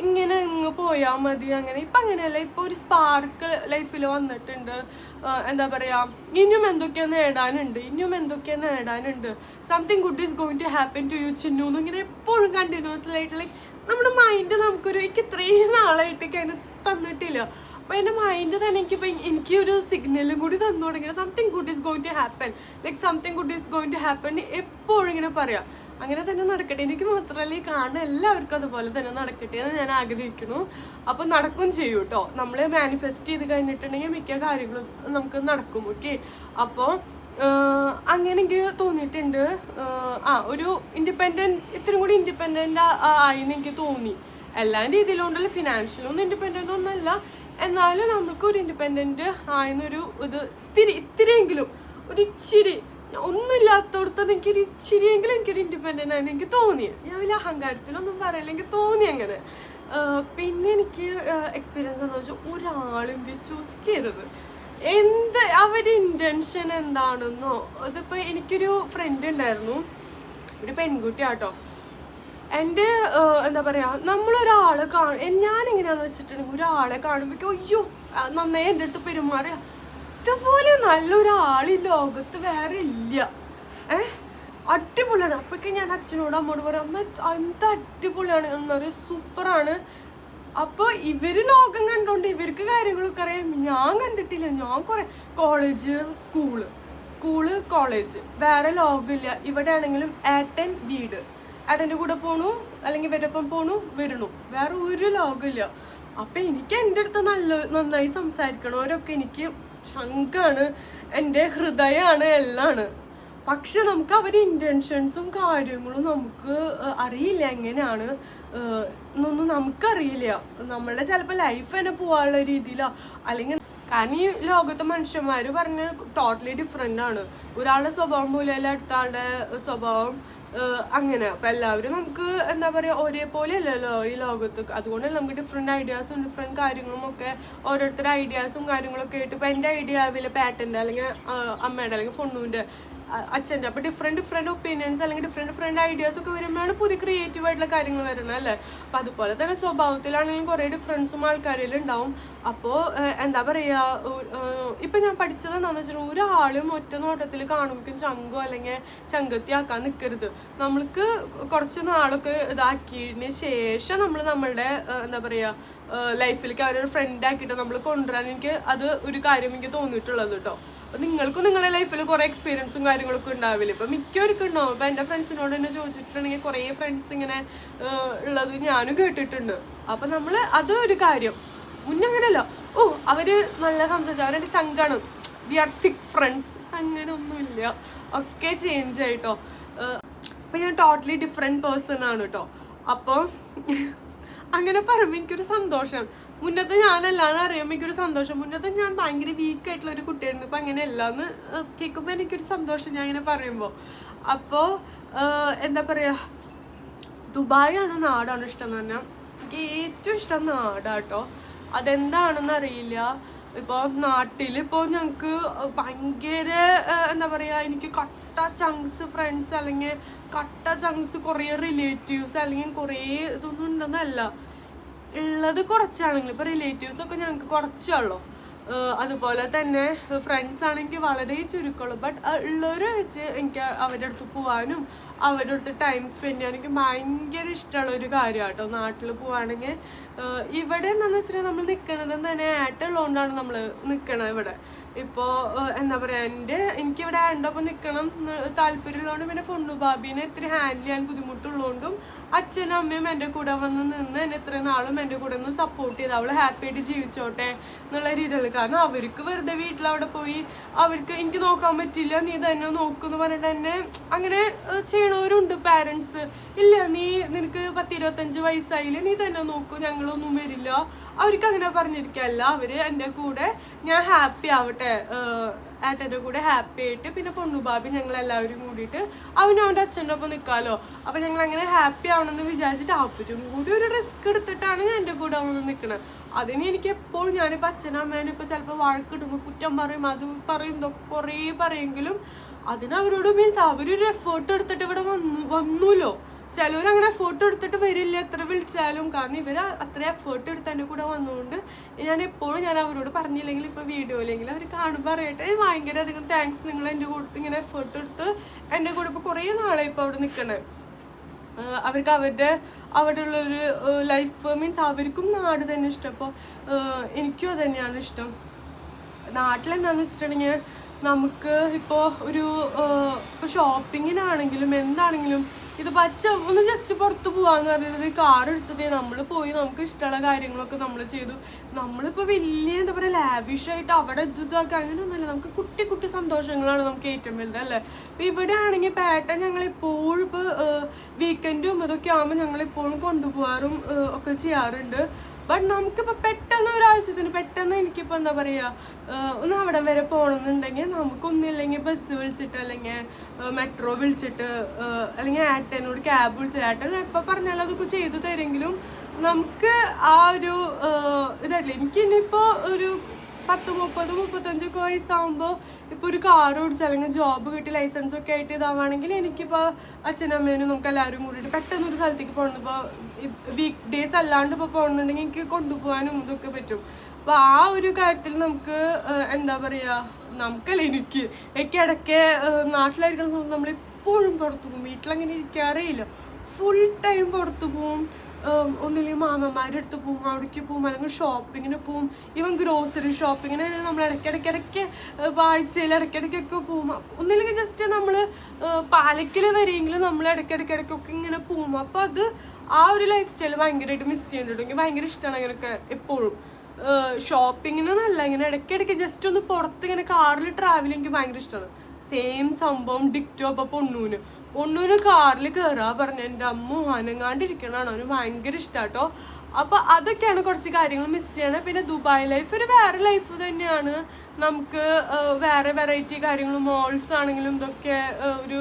ഇങ്ങനെ ഇങ്ങ് പോയാൽ മതി അങ്ങനെ. ഇപ്പം അങ്ങനെയല്ല. ഇപ്പോൾ ഒരു സ്പാർക്ക് ലൈഫിൽ വന്നിട്ടുണ്ട്. എന്താ പറയുക, ഇനിയും എന്തൊക്കെയാണ് നേടാനുണ്ട്. Something good is going to happen to you Chinnu എന്നിങ്ങനെ എപ്പോഴും കണ്ടിന്യൂസ്ലി ആയിട്ട് ലൈക്ക് നമ്മുടെ മൈൻഡ് എനിക്ക് ഇത്രയും നാളായിട്ടൊക്കെ അതിന് തന്നിട്ടില്ല. അപ്പോൾ എൻ്റെ മൈൻഡ് തന്നെ എനിക്കൊരു സിഗ്നലും കൂടി തന്നു തുടങ്ങി. Something good is going to happen, like something good is going to happen എപ്പോഴും ഇങ്ങനെ പറയാം. അങ്ങനെ തന്നെ നടക്കട്ടെ. എനിക്ക് മാത്രമല്ല, ഈ കാണുന്ന എല്ലാവർക്കും അതുപോലെ തന്നെ നടക്കട്ടെ എന്ന് ഞാൻ ആഗ്രഹിക്കുന്നു. അപ്പോൾ നടക്കും ചെയ്യും കേട്ടോ. നമ്മൾ മാനിഫെസ്റ്റ് ചെയ്ത് കഴിഞ്ഞിട്ടുണ്ടെങ്കിൽ മിക്ക കാര്യങ്ങളും നമുക്ക് നടക്കും. ഓക്കെ, അപ്പോൾ അങ്ങനെ എനിക്ക് തോന്നിയിട്ടുണ്ട്. ഒരു ഇത്തിരി കൂടി ഇൻഡിപെൻഡൻ്റ് ആയിന്ന് എനിക്ക് തോന്നി. എല്ലാ രീതിയിലും ഉണ്ടല്ലോ, ഫിനാൻഷ്യലൊന്നും ഇൻഡിപെൻഡൻ്റ് ഒന്നുമല്ല, എന്നാലും നമുക്കൊരു ഇൻഡിപെൻഡൻ്റ് ആയെന്നൊരു ഇത്തിരിയെങ്കിലും ഒരു ഇച്ചിരി, ഒന്നുമില്ലാത്തടത്ത് എനിക്കൊരു ഇച്ചിരിയെങ്കിലും എനിക്കൊരു ഇൻഡിപെൻഡൻ്റ് ആയെന്ന് എനിക്ക് തോന്നി. ഞാൻ വലിയ അഹങ്കാരത്തിലൊന്നും പറയില്ല, എനിക്ക് തോന്നി അങ്ങനെ. പിന്നെ എനിക്ക് എക്സ്പീരിയൻസ് എന്താണെന്ന് വെച്ചാൽ, ഒരാളും വിശ്വസിക്കരുത് അവരുടെ ഇൻറ്റൻഷൻ എന്താണെന്നോ. അതിപ്പോൾ എനിക്കൊരു ഫ്രണ്ട് ഉണ്ടായിരുന്നു, ഒരു പെൺകുട്ടിയാട്ടോ. എൻ്റെ എന്താ പറയുക, നമ്മളൊരാളെ ഞാനെങ്ങനെയാണെന്ന് വെച്ചിട്ടുണ്ടെങ്കിൽ ഒരാളെ കാണുമ്പോഴേക്കും അയ്യോ നന്നായി എൻ്റെ അടുത്ത് പെരുമാറുക, ഇതുപോലെ നല്ലൊരാൾ ഈ ലോകത്ത് വേറെ ഇല്ല. അടിപൊളിയാണ്. അപ്പോഴേക്കും ഞാൻ അച്ഛനോട് അമ്മോട് പറയാം, അമ്മ എന്ത് അടിപൊളിയാണ് എന്ന് പറയും, സൂപ്പറാണ്. അപ്പോൾ ഇവർ ലോകം കണ്ടോണ്ട് ഇവർക്ക് കാര്യങ്ങളൊക്കെ അറിയാം, ഞാൻ കണ്ടിട്ടില്ല. ഞാൻ കുറേ കോളേജ് സ്കൂള് കോളേജ് വേറെ ലോകമില്ല. ഇവിടെ ആണെങ്കിലും ഏട്ടൻ വീട്, ഏട്ടൻ്റെ കൂടെ പോണു അല്ലെങ്കിൽ ഇവരൊപ്പം പോണു വരണു, വേറെ ഒരു ലോകമില്ല. അപ്പം എനിക്ക് എൻ്റെ അടുത്ത് നന്നായി സംസാരിക്കണവരൊക്കെ എനിക്ക് ശങ്കാണ്, എൻ്റെ ഹൃദയമാണ്, എല്ലാമാണ്. പക്ഷെ നമുക്ക് അവരുടെ ഇൻറ്റൻഷൻസും കാര്യങ്ങളും നമുക്ക് അറിയില്ല എങ്ങനെയാണ് എന്നൊന്നും നമുക്കറിയില്ല. നമ്മളുടെ ചിലപ്പോൾ ലൈഫ് തന്നെ പോകാനുള്ള രീതിയിലോ അല്ലെങ്കിൽ കാരണം ഈ ലോകത്തെ മനുഷ്യന്മാർ പറഞ്ഞ ടോട്ടലി ഡിഫറെൻ്റ് ആണ്. ഒരാളുടെ സ്വഭാവം പോലെയല്ല അടുത്ത ആളുടെ സ്വഭാവം, അങ്ങനെ. അപ്പം എല്ലാവരും നമുക്ക് എന്താ പറയുക ഒരേപോലെ അല്ലല്ലോ ഈ ലോകത്ത്. അതുകൊണ്ട് നമുക്ക് ഡിഫറെൻറ്റ് ഐഡിയാസും ഡിഫറെൻറ്റ് കാര്യങ്ങളും ഒക്കെ ഓരോരുത്തരുടെ ഐഡിയാസും കാര്യങ്ങളൊക്കെ ആയിട്ട് ഇപ്പം എൻ്റെ ഐഡിയ ആവില്ല പാറ്റൻ്റെ അല്ലെങ്കിൽ അമ്മയുടെ അല്ലെങ്കിൽ ഫൊണ്ണൂൻ്റെ അച്ഛൻ്റെ. അപ്പോൾ ഡിഫറെൻറ്റ് ഒപ്പീനിയൻസ് അല്ലെങ്കിൽ ഡിഫറെൻറ്റ് ഐഡിയാസ് ഒക്കെ വരുമ്പോഴാണ് പുതിയ ക്രിയേറ്റീവ് ആയിട്ടുള്ള കാര്യങ്ങൾ വരുന്നത് അല്ലേ. അപ്പോൾ അതുപോലെ തന്നെ സ്വഭാവത്തിലാണെങ്കിലും കുറേ ഡിഫറൻസും ആൾക്കാരിൽ ഉണ്ടാവും. അപ്പോൾ എന്താ പറയുക, ഇപ്പം ഞാൻ പഠിച്ചത് എന്താണെന്ന് വെച്ചിട്ടുണ്ടെങ്കിൽ ഒരാളും ഒറ്റ നോട്ടത്തിൽ കാണുമ്പോഴേക്കും ചങ്കോ അല്ലെങ്കിൽ ചങ്കത്തിയാക്കാൻ നിൽക്കരുത്. നമ്മൾക്ക് കുറച്ച് നാളൊക്കെ ഇതാക്കിയതിന് ശേഷം നമ്മളുടെ എന്താ പറയുക ലൈഫിലേക്ക് അവരൊരു ഫ്രണ്ടാക്കിയിട്ട് നമ്മൾ കൊണ്ടുവരാൻ എനിക്ക് അത് ഒരു കാര്യം എനിക്ക് തോന്നിയിട്ടുള്ളത് കേട്ടോ. അപ്പം നിങ്ങൾക്കും നിങ്ങളുടെ ലൈഫിൽ കുറേ എക്സ്പീരിയൻസും കാര്യങ്ങളൊക്കെ ഉണ്ടാവില്ല. ഇപ്പം മിക്കവർക്കും ഉണ്ടാവും. ഇപ്പം എൻ്റെ ഫ്രണ്ട്സിനോട് തന്നെ ചോദിച്ചിട്ടുണ്ടെങ്കിൽ കുറേ ഫ്രണ്ട്സ് ഇങ്ങനെ ഉള്ളത് ഞാനും കേട്ടിട്ടുണ്ട്. അപ്പം നമ്മൾ അതൊരു കാര്യം. മുന്നേ അങ്ങനെയല്ല, അവർ നല്ല സംസാരിച്ചു, അവരെൻ്റെ ചങ്കാണ്, വി ആർ തിക് ഫ്രണ്ട്സ്, അങ്ങനെ ഒന്നുമില്ല. ഒക്കെ ചേഞ്ച് ആയിട്ടോ. അപ്പം ഞാൻ ടോട്ടലി ഡിഫറെൻറ്റ് പേഴ്സൺ ആണ് കേട്ടോ. അപ്പം അങ്ങനെ പറയുമ്പോൾ എനിക്കൊരു സന്തോഷം. മുന്നത്തെ ഞാനല്ലാന്ന് അറിയുമ്പോൾ എനിക്കൊരു സന്തോഷം. മുന്നത്തെ ഞാൻ ഭയങ്കര വീക്കായിട്ടുള്ള ഒരു കുട്ടിയായിരുന്നു. ഇപ്പം അങ്ങനെയല്ല എന്ന് കേൾക്കുമ്പോൾ എനിക്കൊരു സന്തോഷം ഞാൻ ഇങ്ങനെ പറയുമ്പോൾ. അപ്പോൾ എന്താ പറയുക, ദുബായ് ആണ് നാടാണ് ഇഷ്ടം എന്ന് പറഞ്ഞാൽ എനിക്ക് ഏറ്റവും ഇഷ്ടം നാടാട്ടോ. അതെന്താണെന്ന് അറിയില്ല. ഇപ്പോൾ നാട്ടിലിപ്പോൾ ഞങ്ങൾക്ക് ഭയങ്കര എന്താ പറയുക, എനിക്ക് കട്ട ചങ്ക്സ് ഫ്രണ്ട്സ് അല്ലെങ്കിൽ കട്ട ചങ്ക്സ് കുറേ റിലേറ്റീവ്സ് അല്ലെങ്കിൽ കുറേ ഇതൊന്നും ഉണ്ടെന്നല്ല, ഉള്ളത് കുറച്ചാണെങ്കിലും. ഇപ്പോൾ റിലേറ്റീവ്സൊക്കെ ഞങ്ങൾക്ക് കുറച്ചുള്ളൂ. അതുപോലെ തന്നെ ഫ്രണ്ട്സ് ആണെങ്കിൽ വളരെ ചുരുക്കമുള്ളൂ. ബട്ട് ഉള്ളവർ വെച്ച് എനിക്ക് അവരുടെ അടുത്ത് പോകാനും അവരുടെ അടുത്ത് ടൈം സ്പെൻഡ് ചെയ്യാൻ എനിക്ക് ഭയങ്കര ഇഷ്ടമുള്ള ഒരു കാര്യമാണ് കേട്ടോ. നാട്ടിൽ പോവുകയാണെങ്കിൽ ഇവിടെ എന്താണെന്ന് വെച്ചിട്ടുണ്ടെങ്കിൽ നമ്മൾ നിൽക്കണത് തന്നെ ഏട്ടുള്ളതുകൊണ്ടാണ് നമ്മൾ നിൽക്കണത് ഇവിടെ. ഇപ്പോൾ എന്താ പറയുക, എനിക്കിവിടെ ആൻ്റൊപ്പം നിൽക്കണം താല്പര്യമുള്ളതുകൊണ്ട് പിന്നെ ഫൊണ്ണു ബാബീനെ ഇത്തിരി ഹാൻഡിൽ ചെയ്യാൻ ബുദ്ധിമുട്ടുള്ളതുകൊണ്ടും അച്ഛനും അമ്മയും എൻ്റെ കൂടെ വന്ന് നിന്ന് എന്നെ ഇത്രയും നാളും എൻ്റെ കൂടെ ഒന്ന് സപ്പോർട്ട് ചെയ്ത് അവൾ ഹാപ്പി ആയിട്ട് ജീവിച്ചോട്ടെ എന്നുള്ള രീതിയിൽ. കാരണം അവർക്ക് വെറുതെ വീട്ടിലവിടെ പോയി അവർക്ക് എനിക്ക് നോക്കാൻ പറ്റില്ല, നീ തന്നെ നോക്കുമെന്ന് പറഞ്ഞിട്ട് തന്നെ അങ്ങനെ ചെയ്യണവരുണ്ട് പാരൻസ്. ഇല്ല, നിനക്ക് 10-25 വയസ്സായില്ലേ, നീ തന്നെ നോക്കൂ, ഞങ്ങളൊന്നും വരില്ല. അവർക്ക് അങ്ങനെ പറഞ്ഞിരിക്കുകയല്ല. അവർ എൻ്റെ കൂടെ ഞാൻ ഹാപ്പി ആവട്ടെ, ഏട്ടൻ്റെ കൂടെ ഹാപ്പി ആയിട്ട് പിന്നെ പൊണ്ണുബാബി ഞങ്ങളെല്ലാവരും കൂടിയിട്ട് അവൻ്റെ അച്ഛൻ്റെ ഒപ്പം നിൽക്കാമല്ലോ. അപ്പം ഞങ്ങൾ അങ്ങനെ ഹാപ്പി ആവണമെന്ന് വിചാരിച്ചിട്ട് അവരും കൂടി ഒരു റിസ്ക് എടുത്തിട്ടാണ് ഞാൻ എൻ്റെ കൂടെ വന്ന് നിൽക്കുന്നത്. അതിന് എനിക്ക് എപ്പോഴും ഞാനിപ്പോൾ അച്ഛനും അമ്മേനും ഇപ്പോൾ ചിലപ്പോൾ വഴക്കിടുമ്പോൾ കുറ്റം പറയും, അത് പറയും, കുറേ പറയെങ്കിലും അതിനവരോട് മീൻസ് അവരൊരു എഫേർട്ട് എടുത്തിട്ട് ഇവിടെ വന്നൂല്ലോ. ചിലവരങ്ങനെ എഫേർട്ട് എടുത്തിട്ട് വരില്ല എത്ര വിളിച്ചാലും. കാരണം ഇവർ അത്ര എഫേർട്ട് എടുത്ത് എൻ്റെ കൂടെ വന്നുകൊണ്ട് ഞാൻ അവരോട് പറഞ്ഞില്ലെങ്കിൽ ഇപ്പോൾ വീഡിയോയിലെങ്കിലും അവർ കാണുമ്പോൾ അറിയട്ടെ, ഭയങ്കര അധികം താങ്ക്സ്, നിങ്ങൾ എൻ്റെ കൂടെ ഇങ്ങനെ എഫേർട്ട് എടുത്ത് എൻ്റെ കൂടെ ഇപ്പോൾ കുറേ നാളായി ഇപ്പോൾ അവിടെ നിൽക്കണേ. അവർക്ക് അവിടെ ഉള്ളൊരു ലൈഫ് മീൻസ് അവർക്കും നാട് തന്നെ ഇഷ്ടം. അപ്പോൾ എനിക്കും അത് തന്നെയാണ് ഇഷ്ടം. നാട്ടിലെന്താണെന്ന് വെച്ചിട്ടുണ്ടെങ്കിൽ നമുക്ക് ഇപ്പോൾ ഇപ്പോൾ ഷോപ്പിങ്ങിനാണെങ്കിലും എന്താണെങ്കിലും ഇത് ഒന്ന് ജസ്റ്റ് പുറത്ത് പോകാമെന്ന് പറഞ്ഞിട്ട് കാർ എടുത്തത് നമ്മൾ പോയി നമുക്ക് ഇഷ്ടമുള്ള കാര്യങ്ങളൊക്കെ നമ്മൾ ചെയ്തു. നമ്മളിപ്പോൾ വലിയ എന്താ പറയുക ലാവിഷായിട്ട് അവിടെ ഇതൊക്കെ അങ്ങനെയൊന്നുമല്ല. നമുക്ക് കുട്ടി കുട്ടി സന്തോഷങ്ങളാണ് നമുക്ക് ഏറ്റവും വലുത് അല്ലേ. ഇപ്പോൾ ഇവിടെ ആണെങ്കിൽ പേട്ട ഞങ്ങളെപ്പോഴും ഇപ്പോൾ വീക്കെൻഡും ഇതൊക്കെ ആകുമ്പോൾ ഞങ്ങളെപ്പോഴും കൊണ്ടുപോകാറും ഒക്കെ ചെയ്യാറുണ്ട്. ബട്ട് നമുക്കിപ്പോൾ പെട്ടെന്ന് ഒരാവശ്യത്തിന് പെട്ടെന്ന് എനിക്കിപ്പോൾ എന്താ പറയുക ഒന്ന് അവിടെ വരെ പോകണമെന്നുണ്ടെങ്കിൽ നമുക്കൊന്നില്ലെങ്കിൽ ബസ് വിളിച്ചിട്ട് അല്ലെങ്കിൽ മെട്രോ വിളിച്ചിട്ട് അല്ലെങ്കിൽ ഏട്ടനോട് ക്യാബ് വിളിച്ചിട്ട് ഏട്ടൻ എപ്പോൾ പറഞ്ഞാലും അതൊക്കെ ചെയ്തു തരെങ്കിലും നമുക്ക് ആ ഒരു ഇതല്ലേ. എനിക്ക് ഇനിയിപ്പോൾ ഒരു 10-30-35 വയസ്സാകുമ്പോൾ ഇപ്പോൾ ഒരു കാർ ഓടിച്ച് അല്ലെങ്കിൽ ജോബ് കിട്ടി ലൈസൻസൊക്കെ ആയിട്ട് ഇതാവുകയാണെങ്കിൽ എനിക്കിപ്പോൾ അച്ഛനമ്മേനും നമുക്ക് എല്ലാവരും കൂടിയിട്ട് പെട്ടെന്ന് ഒരു സ്ഥലത്തേക്ക് പോകണം. ഇപ്പോൾ വീക്ക് ഡേയ്സ് അല്ലാണ്ട് ഇപ്പോൾ പോകണമെന്നുണ്ടെങ്കിൽ എനിക്ക് കൊണ്ടുപോകാനും ഇതൊക്കെ പറ്റും. അപ്പോൾ ആ ഒരു കാര്യത്തിൽ നമുക്ക് എന്താ പറയുക, നമുക്കല്ല എനിക്ക് ഇടയ്ക്ക് നാട്ടിലായിരിക്കുന്ന സമയത്ത് നമ്മളിപ്പോഴും പുറത്തു പോകും. വീട്ടിലങ്ങനെ ഇരിക്കാറേ ഇല്ല, ഫുൾ ടൈം പുറത്തു പോവും. ഒന്നില്ലെങ്കിൽ മാമന്മാരുടെ അടുത്ത് പോവും, അവിടേക്ക് പോവും, അല്ലെങ്കിൽ ഷോപ്പിങ്ങിന് പോവും. ഈവൻ ഗ്രോസറി ഷോപ്പിങ്ങിന് നമ്മൾ ഇടയ്ക്കിടയ്ക്ക് ആഴ്ചയിൽ ഇടയ്ക്കിടയ്ക്കൊക്കെ പോവും. ഒന്നില്ലെങ്കിൽ ജസ്റ്റ് നമ്മൾ പാലക്കിൽ വരെയെങ്കിലും നമ്മൾ ഇടയ്ക്കിടയ്ക്കൊക്കെ ഇങ്ങനെ പോവും. അപ്പോൾ അത് ആ ഒരു ലൈഫ് സ്റ്റൈൽ ഭയങ്കരമായിട്ട് മിസ് ചെയ്യുന്നുണ്ട്. എനിക്ക് ഭയങ്കര ഇഷ്ടമാണ് അങ്ങനെയൊക്കെ എപ്പോഴും. ഷോപ്പിങ്ങിനല്ല, ഇങ്ങനെ ഇടയ്ക്കിടയ്ക്ക് ജസ്റ്റ് ഒന്ന് പുറത്ത് ഇങ്ങനെ കാറിൽ ട്രാവൽ എനിക്ക് ഭയങ്കര ഇഷ്ടമാണ്. സെയിം സംഭവം ഡിക്റ്റോ. അപ്പോൾ പൊണ്ണൂന് കാറിൽ കയറുക പറഞ്ഞ എൻ്റെ അമ്മ അനങ്ങാണ്ടിരിക്കണതാണ് അവന് ഭയങ്കര ഇഷ്ടമാട്ടോ. അപ്പോൾ അതൊക്കെയാണ് കുറച്ച് കാര്യങ്ങൾ മിസ് ചെയ്യണത്. പിന്നെ ദുബായ് ലൈഫ് ഒരു വേറെ ലൈഫ് തന്നെയാണ്. നമുക്ക് വേറെ വെറൈറ്റി കാര്യങ്ങളും മോൾസ് ആണെങ്കിലും ഇതൊക്കെ ഒരു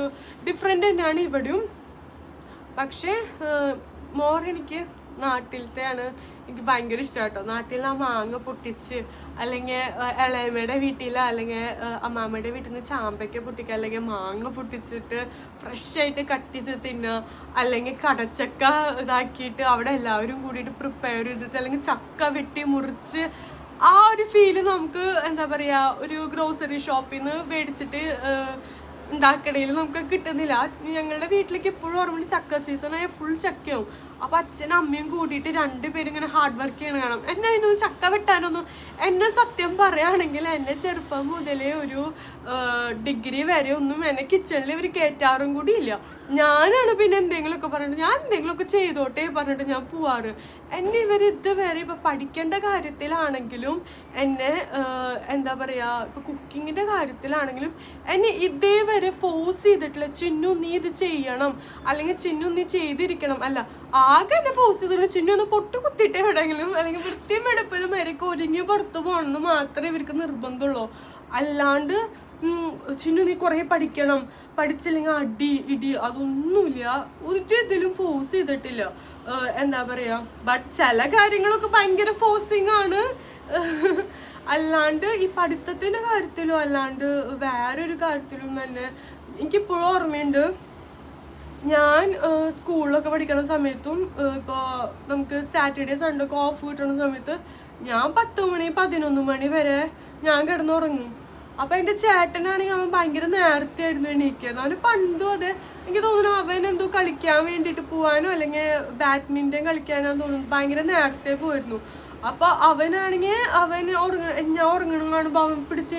ഡിഫറെൻ്റ് തന്നെയാണ് ഇവിടെയും. പക്ഷേ മോർ എനിക്ക് നാട്ടിലത്തെയാണ് എനിക്ക് ഭയങ്കര ഇഷ്ടം കേട്ടോ. നാട്ടിൽ ആ മാങ്ങ പൊട്ടിച്ച്, അല്ലെങ്കിൽ ഇളയമ്മയുടെ വീട്ടിൽ അല്ലെങ്കിൽ അമ്മാമ്മയുടെ വീട്ടിൽ നിന്ന് ചാമ്പയ്ക്ക പൊട്ടിക്കുക, അല്ലെങ്കിൽ മാങ്ങ പൊട്ടിച്ചിട്ട് ഫ്രഷായിട്ട് കട്ട് ചെയ്ത് തിന്നുക, അല്ലെങ്കിൽ കടച്ചക്ക ഇതാക്കിയിട്ട് അവിടെ എല്ലാവരും കൂടിയിട്ട് പ്രിപ്പയർ ചെയ്തിട്ട്, അല്ലെങ്കിൽ ചക്ക വെട്ടി മുറിച്ച് ആ ഒരു ഫീല് നമുക്ക് എന്താ പറയുക ഒരു ഗ്രോസറി ഷോപ്പിൽ നിന്ന് മേടിച്ചിട്ട് ഉണ്ടാക്കണേൽ നമുക്ക് കിട്ടുന്നില്ല. ഞങ്ങളുടെ വീട്ടിലേക്ക് എപ്പോഴും ഓർമ്മ ചക്ക സീസണായ ഫുൾ ചക്കയാവും. അപ്പോൾ അച്ഛനും അമ്മയും കൂടിയിട്ട് 2 പേരും ഇങ്ങനെ ഹാർഡ് വർക്ക് ചെയ്യണം കാണാം. എന്നെ അതിനൊന്നും ചക്ക വെട്ടാനൊന്നും, എന്നെ സത്യം പറയുകയാണെങ്കിൽ എന്നെ ചെറുപ്പം മുതലേ ഒരു ഡിഗ്രി വരെ ഒന്നും എന്നെ കിച്ചണിൽ ഇവർ കയറ്റാറും കൂടി ഇല്ല. ഞാനാണ് പിന്നെ എന്തെങ്കിലുമൊക്കെ പറഞ്ഞിട്ട് ഞാൻ എന്തെങ്കിലുമൊക്കെ ചെയ്തോട്ടെ പറഞ്ഞിട്ട് ഞാൻ പോവാറ്. എന്നെ ഇവർ ഇതുവരെ ഇപ്പം പഠിക്കേണ്ട കാര്യത്തിലാണെങ്കിലും എന്നെ എന്താ പറയുക ഇപ്പം കുക്കിങ്ങിൻ്റെ കാര്യത്തിലാണെങ്കിലും എന്നെ ഇതേവരെ ഫോഴ്സ് ചെയ്തിട്ടില്ല. ചിന്നു നീ ഇത് ചെയ്യണം, അല്ലെങ്കിൽ ചിന്നു നീ ചെയ്തിരിക്കണം. അല്ല, ആകെ എന്നെ ഫോഴ്സ് ചെയ്തിട്ട് ചിന്നു ഒന്ന് പൊട്ട് കുത്തിയിട്ട് എവിടെയെങ്കിലും അല്ലെങ്കിൽ വൃത്തിയും വെടുപ്പിലും വരെയൊക്കെ ഒരുങ്ങി പുറത്ത് പോകണമെന്ന് മാത്രമേ ഇവർക്ക് നിർബന്ധമുള്ളൂ. അല്ലാണ്ട് ചിന്നു നീ കുറേ പഠിക്കണം, പഠിച്ചില്ലെങ്കിൽ അടി ഇടി അതൊന്നുമില്ല. ഒരു ഇതിലും ഫോഴ്സ് ചെയ്തിട്ടില്ല. എന്താ പറയുക, ബട്ട് ചില കാര്യങ്ങളൊക്കെ ഭയങ്കര ഫോഴ്സിങ് ആണ്. അല്ലാണ്ട് ഈ പഠിത്തത്തിൻ്റെ കാര്യത്തിലും അല്ലാണ്ട് വേറൊരു കാര്യത്തിലും തന്നെ എനിക്കിപ്പോഴും ഓർമ്മയുണ്ട്. ഞാൻ സ്കൂളിലൊക്കെ പഠിക്കുന്ന സമയത്തും ഇപ്പോൾ നമുക്ക് സാറ്റർഡേ സൺഡേ ഒക്കെ ഓഫ് കിട്ടുന്ന സമയത്ത് ഞാൻ 10 മണി 11 മണി വരെ ഞാൻ കിടന്നുറങ്ങും. അപ്പോൾ എൻ്റെ ചേട്ടനാണെങ്കിൽ അവൻ ഭയങ്കര നേരത്തെ ആയിരുന്നു എണീക്കുന്നത്. അവന് പണ്ടും അതെ, എനിക്ക് തോന്നുന്നു അവൻ എന്തോ കളിക്കാൻ വേണ്ടിയിട്ട് പോകാനോ അല്ലെങ്കിൽ ബാഡ്മിൻ്റൺ കളിക്കാനാന്ന് തോന്നുന്നു ഭയങ്കര നേരത്തെ പോയിരുന്നു. അപ്പോൾ അവനാണെങ്കിൽ ഞാൻ ഉറങ്ങണം കാണുമ്പോൾ അവൻ പിടിച്ച്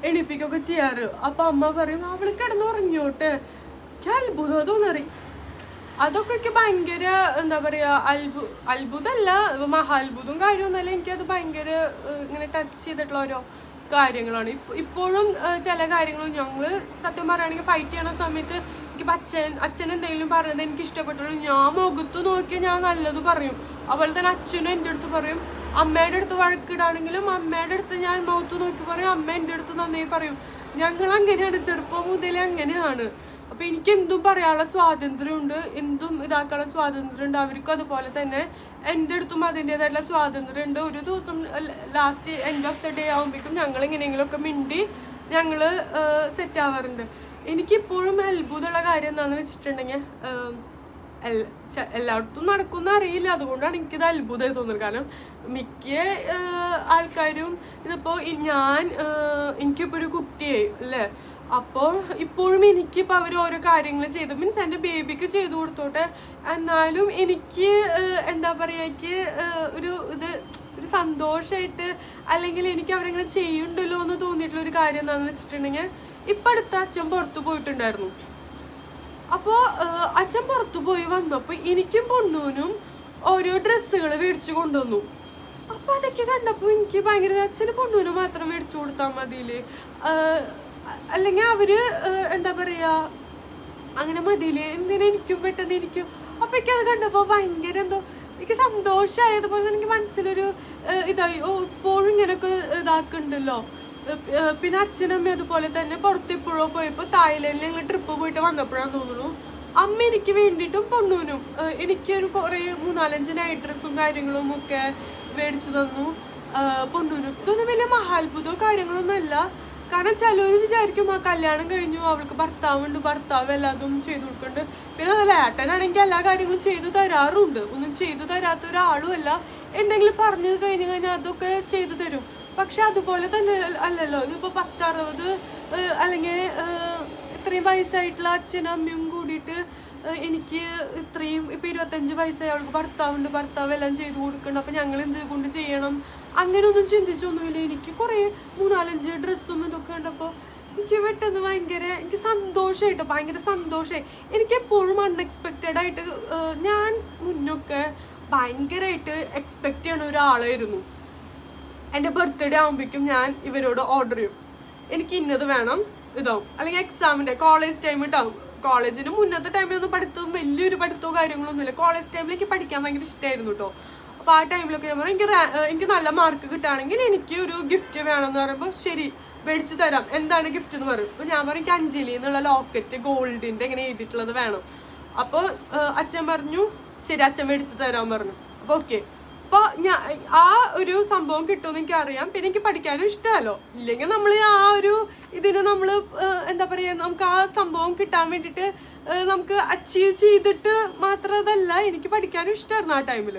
എണീപ്പിക്കുകയൊക്കെ ചെയ്യാറ്. അപ്പോൾ അമ്മ പറയും അവൾ കിടന്നുറങ്ങിയോട്ടെ. എനിക്ക് അത്ഭുതം തോന്നറി. അതൊക്കെ എനിക്ക് ഭയങ്കര എന്താ പറയുക അത്ഭുതമല്ല, മഹാത്ഭുതവും കാര്യമൊന്നുമല്ല. എനിക്കത് ഭയങ്കര ഇങ്ങനെ ടച്ച് ചെയ്തിട്ടുള്ള ഓരോ കാര്യങ്ങളാണ്. ഇപ്പോഴും ചില കാര്യങ്ങളും ഞങ്ങൾ സത്യം പറയുകയാണെങ്കിൽ ഫൈറ്റ് ചെയ്യണ സമയത്ത് എനിക്കിപ്പോൾ അച്ഛൻ എന്തെങ്കിലും പറഞ്ഞത് എനിക്ക് ഇഷ്ടപ്പെട്ടുള്ളൂ ഞാൻ മുഖത്ത് നോക്കി ഞാൻ നല്ലത് പറയും. അതുപോലെ തന്നെ അച്ഛനും എൻ്റെ അടുത്ത് പറയും. അമ്മയുടെ അടുത്ത് വഴക്കിടാണെങ്കിലും അമ്മയുടെ അടുത്ത് ഞാൻ മുഖത്ത് നോക്കി പറയും, അമ്മ എൻ്റെ അടുത്ത് നന്നായി പറയും. ഞങ്ങൾ അങ്ങനെയാണ്, ചെറുപ്പം മുതലേ അങ്ങനെയാണ്. അപ്പോൾ എനിക്ക് എന്തും പറയാനുള്ള സ്വാതന്ത്ര്യമുണ്ട്, എന്തും ഇതാക്കാനുള്ള സ്വാതന്ത്ര്യമുണ്ട്. അവർക്കും അതുപോലെ തന്നെ എൻ്റെ അടുത്തും അതിൻ്റേതായിട്ടുള്ള സ്വാതന്ത്ര്യമുണ്ട്. ഒരു ദിവസം last end of the day ആകുമ്പോഴേക്കും ഞങ്ങൾ എങ്ങനെയെങ്കിലുമൊക്കെ മിണ്ടി ഞങ്ങൾ സെറ്റ് ആവാറുണ്ട്. എനിക്കിപ്പോഴും അത്ഭുതമുള്ള കാര്യം എന്താണെന്ന് വെച്ചിട്ടുണ്ടെങ്കിൽ എല്ലായിടത്തും നടക്കുമെന്ന് അറിയില്ല, അതുകൊണ്ടാണ് എനിക്കിത് അത്ഭുതമായി തോന്നുന്നത്. കാരണം മിക്ക ആൾക്കാരും ഇതിപ്പോൾ എനിക്കിപ്പോൾ ഒരു കുട്ടിയായി അല്ലേ, അപ്പോൾ ഇപ്പോഴും എനിക്കിപ്പോൾ അവർ ഓരോ കാര്യങ്ങൾ ചെയ്തു മീൻസ് എൻ്റെ ബേബിക്ക് ചെയ്തു കൊടുത്തോട്ടെ, എന്നാലും എനിക്ക് എന്താ പറയുക എനിക്ക് ഒരു സന്തോഷമായിട്ട് അല്ലെങ്കിൽ എനിക്ക് അവരെങ്ങനെ ചെയ്യുന്നുണ്ടല്ലോ എന്ന് തോന്നിയിട്ടുള്ളൊരു കാര്യം എന്താണെന്ന് വെച്ചിട്ടുണ്ടെങ്കിൽ ഇപ്പം അടുത്ത അച്ഛൻ പുറത്ത് പോയിട്ടുണ്ടായിരുന്നു. അപ്പോൾ അച്ഛൻ പുറത്തു പോയി വന്നപ്പോൾ എനിക്കും പൊണ്ണൂനും ഓരോ ഡ്രസ്സുകൾ മേടിച്ചു കൊണ്ടുവന്നു. അപ്പോൾ അതൊക്കെ കണ്ടപ്പോൾ എനിക്ക് ഭയങ്കര അച്ഛന് പൊണ്ണൂന് മാത്രം മേടിച്ചു കൊടുത്താൽ മതിയില്ലേ, അല്ലെങ്കിൽ അവർ എന്താ പറയുക അങ്ങനെ മതിയില്ലേ, എന്തിനാ എനിക്കും പെട്ടെന്ന് ഇരിക്കും. അപ്പോൾ എനിക്കത് കണ്ടപ്പോൾ ഭയങ്കര എന്തോ എനിക്ക് സന്തോഷമായതുപോലെ തന്നെ എനിക്ക് മനസ്സിലൊരു ഇതായി, ഇപ്പോഴും ഇങ്ങനെയൊക്കെ ഇതാക്കുന്നുണ്ടല്ലോ. പിന്നെ അച്ഛനമ്മ അതുപോലെ തന്നെ പുറത്തെപ്പോഴോ പോയപ്പോൾ തായ്ലൻഡിൽ ഞങ്ങൾ ട്രിപ്പ് പോയിട്ട് വന്നപ്പോഴാണ് തോന്നുന്നു അമ്മ എനിക്ക് വേണ്ടിയിട്ടും പൊണ്ണൂനും എനിക്കൊരു കുറേ 3-4 നൈറ്റ് ഡ്രസ്സും കാര്യങ്ങളും ഒക്കെ മേടിച്ചു തന്നു. പൊണ്ണൂനൊന്നും വലിയ മഹാത്ഭുതമോ കാര്യങ്ങളൊന്നും അല്ല. കാരണം ചിലവർ വിചാരിക്കും ആ കല്യാണം കഴിഞ്ഞു അവൾക്ക് ഭർത്താവുണ്ട്, ഭർത്താവ് എല്ലാതും ചെയ്തു കൊടുക്കുന്നുണ്ട്. പിന്നെ അതല്ല, ഏട്ടനാണെങ്കിൽ എല്ലാ കാര്യങ്ങളും ചെയ്തു തരാറുണ്ട്. ഒന്നും ചെയ്തു തരാത്ത ഒരാളും അല്ല. എന്തെങ്കിലും പറഞ്ഞു കഴിഞ്ഞാൽ അതൊക്കെ ചെയ്തു തരും. പക്ഷെ അതുപോലെ തന്നെ അല്ലല്ലോ. ഇതിപ്പോൾ 10-60 അല്ലെങ്കിൽ ഇത്രയും വയസ്സായിട്ടുള്ള അച്ഛനും അമ്മയും കൂടിയിട്ട് എനിക്ക് ഇത്രയും ഇപ്പം 25 വയസ്സായി അവൾക്ക് ഭർത്താവുണ്ട്, ഭർത്താവ് എല്ലാം ചെയ്തു കൊടുക്കണം, അപ്പം ഞങ്ങൾ എന്ത് കൊണ്ട് ചെയ്യണം അങ്ങനെയൊന്നും ചിന്തിച്ചൊന്നുമില്ല. എനിക്ക് കുറേ 3-4 ഡ്രസ്സും ഇതൊക്കെ കണ്ടപ്പോൾ എനിക്ക് പെട്ടെന്ന് എനിക്ക് സന്തോഷമായിട്ടോ, ഭയങ്കര സന്തോഷമായി. എനിക്കെപ്പോഴും അൺഎക്സ്പെക്റ്റഡ് ആയിട്ട് ഞാൻ മുന്നൊക്കെ ഭയങ്കരമായിട്ട് എക്സ്പെക്റ്റ് ചെയ്യണ ഒരാളായിരുന്നു. എൻ്റെ ബർത്ത്ഡേ ആകുമ്പോഴേക്കും ഞാൻ ഇവരോട് ഓർഡർ ചെയ്യും, എനിക്ക് ഇന്നത് വേണം ഇതാവും. അല്ലെങ്കിൽ എക്സാമിൻ്റെ കോളേജ് ടൈം ഇട്ടാവും. കോളേജിന് മുന്നത്തെ ടൈമിലൊന്നും പഠിത്തവും വലിയൊരു പഠിത്തവും കാര്യങ്ങളൊന്നുമില്ല. കോളേജ് ടൈമിലേക്ക് പഠിക്കാൻ ഭയങ്കര ഇഷ്ടമായിരുന്നു കേട്ടോ. അപ്പോൾ ആ ടൈമിലൊക്കെ ഞാൻ പറയും എനിക്ക് നല്ല മാർക്ക് കിട്ടുകയാണെങ്കിൽ എനിക്ക് ഒരു ഗിഫ്റ്റ് വേണമെന്ന് പറയുമ്പോൾ ശരി മേടിച്ച് തരാം, എന്താണ് ഗിഫ്റ്റ് എന്ന് പറയും. അപ്പോൾ ഞാൻ പറയും എനിക്ക് അഞ്ജലി എന്നുള്ള ലോക്കറ്റ് ഗോൾഡിൻ്റെ ഇങ്ങനെ എഴുതിയിട്ടുള്ളത് വേണം. അപ്പോൾ അച്ഛൻ പറഞ്ഞു ശരി അച്ഛൻ മേടിച്ച് തരാൻ പറഞ്ഞു. അപ്പോൾ ഓക്കെ. അപ്പോൾ ഞാൻ ആ ഒരു സംഭവം കിട്ടുമെന്ന് എനിക്കറിയാം. പിന്നെ എനിക്ക് പഠിക്കാനും ഇഷ്ടമല്ലോ. ഇല്ലെങ്കിൽ നമ്മൾ ആ ഒരു ഇതിന് നമ്മൾ എന്താ പറയുക, നമുക്ക് ആ സംഭവം കിട്ടാൻ വേണ്ടിയിട്ട് നമുക്ക് അച്ചീവ് ചെയ്തിട്ട് മാത്രമല്ല, എനിക്ക് പഠിക്കാനും ഇഷ്ടമായിരുന്നു ആ ടൈമിൽ.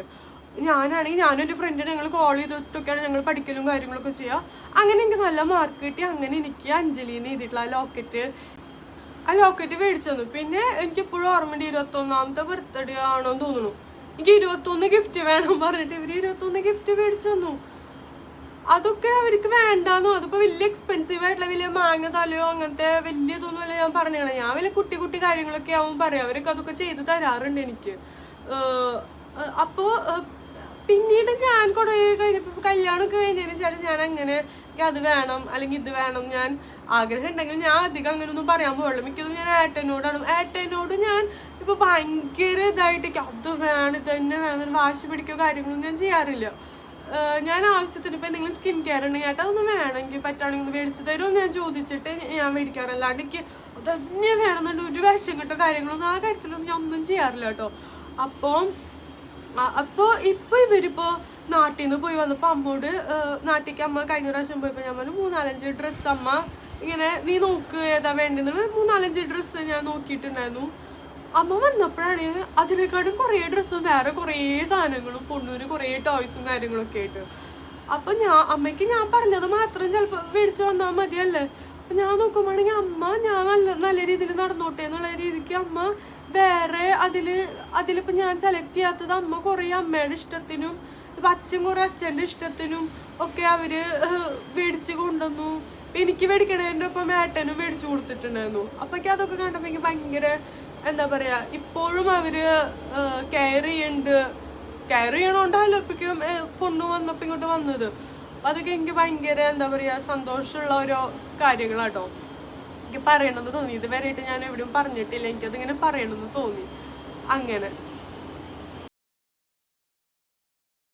ഞാനാണെങ്കിൽ ഞാനും എൻ്റെ ഫ്രണ്ടിനെ ഞങ്ങൾ കോൾ ചെയ്തിട്ടൊക്കെയാണ് ഞങ്ങൾ പഠിക്കലും കാര്യങ്ങളൊക്കെ ചെയ്യുക. അങ്ങനെ എനിക്ക് നല്ല മാർക്ക് കിട്ടി. അങ്ങനെ എനിക്ക് അഞ്ജലിന്ന് എഴുതിയിട്ടുള്ള ആ ലോക്കറ്റ് മേടിച്ചു തന്നു. പിന്നെ എനിക്കിപ്പോഴും ഓർമ്മയുണ്ട് 21ാമത്തെ ബർത്ത്ഡേ ആണോന്ന് തോന്നുന്നു, എനിക്ക് 21 ഗിഫ്റ്റ് വേണം പറഞ്ഞിട്ട് ഇവർ 21 ഗിഫ്റ്റ് മേടിച്ചു തന്നു. അതൊക്കെ അവർക്ക് വേണ്ടാന്നോ, അതിപ്പോൾ വലിയ എക്സ്പെൻസീവ് ആയിട്ടുള്ള വലിയ മാങ്ങ തലയോ അങ്ങനത്തെ വലിയതൊന്നുമല്ല ഞാൻ പറഞ്ഞാണ്. ഞാൻ വലിയ കുട്ടി കാര്യങ്ങളൊക്കെ ആവും പറയാം. അവരൊക്കെ അതൊക്കെ ചെയ്ത് തരാറുണ്ട് എനിക്ക്. അപ്പോൾ പിന്നീട് ഞാൻ കുറേ കഴിഞ്ഞപ്പോൾ കല്യാണമൊക്കെ കഴിഞ്ഞതിന് ശേഷം ഞാൻ അങ്ങനെ അത് വേണം അല്ലെങ്കിൽ ഇത് വേണം, ഞാൻ ആഗ്രഹം ഉണ്ടെങ്കിൽ ഞാൻ അധികം അങ്ങനെയൊന്നും പറയാൻ പോകില്ല. മിക്കതും ഞാൻ ഏട്ടനോട് ഞാൻ ഇപ്പോൾ ഭയങ്കര ഇതായിട്ട് അത് വേണം ഇത് തന്നെ വേണം വാശി പിടിക്കുകയോ കാര്യങ്ങളൊന്നും ഞാൻ ചെയ്യാറില്ല. ഞാൻ ആവശ്യത്തിന് ഇപ്പോൾ എന്തെങ്കിലും സ്കിൻ കെയർ ഉണ്ടെങ്കിൽ ഏട്ടാ ഒന്നും വേണം, എനിക്ക് പറ്റുകയാണെങ്കിൽ ഒന്ന് മേടിച്ച് തരുമോ ഞാൻ ചോദിച്ചിട്ട് ഞാൻ മേടിക്കാറ്. അല്ലാണ്ട് എനിക്ക് അതന്നെ വേണമെന്നുണ്ട് ഒരു വിഷം കിട്ടോ കാര്യങ്ങളൊന്നും ആ കാര്യത്തിലൊന്നും ഞാൻ ഒന്നും ചെയ്യാറില്ല കേട്ടോ. അപ്പോൾ ഇപ്പോൾ ഇവരിപ്പോൾ നാട്ടിൽ നിന്ന് പോയി വന്നപ്പോൾ അമ്മോട് നാട്ടിലേക്ക് അമ്മ കഴിഞ്ഞ പ്രാവശ്യം പോയപ്പോൾ ഞാൻ പറഞ്ഞു 3-4 ഡ്രസ്സ് അമ്മ ഇങ്ങനെ നീ നോക്ക് ഏതാ വേണ്ടെന്ന് 3-4 ഡ്രസ്സ് ഞാൻ നോക്കിയിട്ടുണ്ടായിരുന്നു. അമ്മ വന്നപ്പോഴാണ് അതിനെക്കാളും കുറേ ഡ്രസ്സും വേറെ കുറേ സാധനങ്ങളും പൊണ്ണൂര് കുറേ ടോയ്സും കാര്യങ്ങളൊക്കെ ആയിട്ട്. അപ്പം അമ്മയ്ക്ക് ഞാൻ പറഞ്ഞത് മാത്രം ചിലപ്പോൾ മേടിച്ച് വന്നാൽ മതിയല്ലേ. അപ്പം ഞാൻ നോക്കുമ്പോഴാണെങ്കിൽ അമ്മ ഞാൻ നല്ല രീതിയിൽ നടന്നോട്ടെ എന്നുള്ള രീതിക്ക് അമ്മ വേറെ അതിലിപ്പോൾ ഞാൻ സെലക്ട് ചെയ്യാത്തത് അമ്മ കുറേ അമ്മയുടെ ഇഷ്ടത്തിനും ഇപ്പം അച്ഛൻ കുറേ അച്ഛൻ്റെ ഇഷ്ടത്തിനും ഒക്കെ അവർ മേടിച്ച് കൊണ്ടുവന്നു. എനിക്ക് മേടിക്കണതിൻ്റെ ഒപ്പം ഏട്ടനും മേടിച്ചു കൊടുത്തിട്ടുണ്ടായിരുന്നു. അപ്പോഴേക്കും അതൊക്കെ കണ്ടപ്പോൾ എനിക്ക് ഭയങ്കര എന്താ പറയുക, ഇപ്പോഴും അവർ കെയർ ചെയ്യണോണ്ടല്ലോ ഇപ്പോഴേക്കും ഫോണ് വന്നപ്പോൾ ഇങ്ങോട്ട് വന്നത്. അപ്പം അതൊക്കെ എനിക്ക് ഭയങ്കര എന്താ പറയുക സന്തോഷമുള്ള ഓരോ കാര്യങ്ങളാട്ടോ. എനിക്ക് പറയണമെന്ന് തോന്നി. ഇതുവരെയായിട്ട് ഞാൻ എവിടെയും പറഞ്ഞിട്ടില്ല, എനിക്കതിങ്ങനെ പറയണമെന്ന് തോന്നി അങ്ങനെ.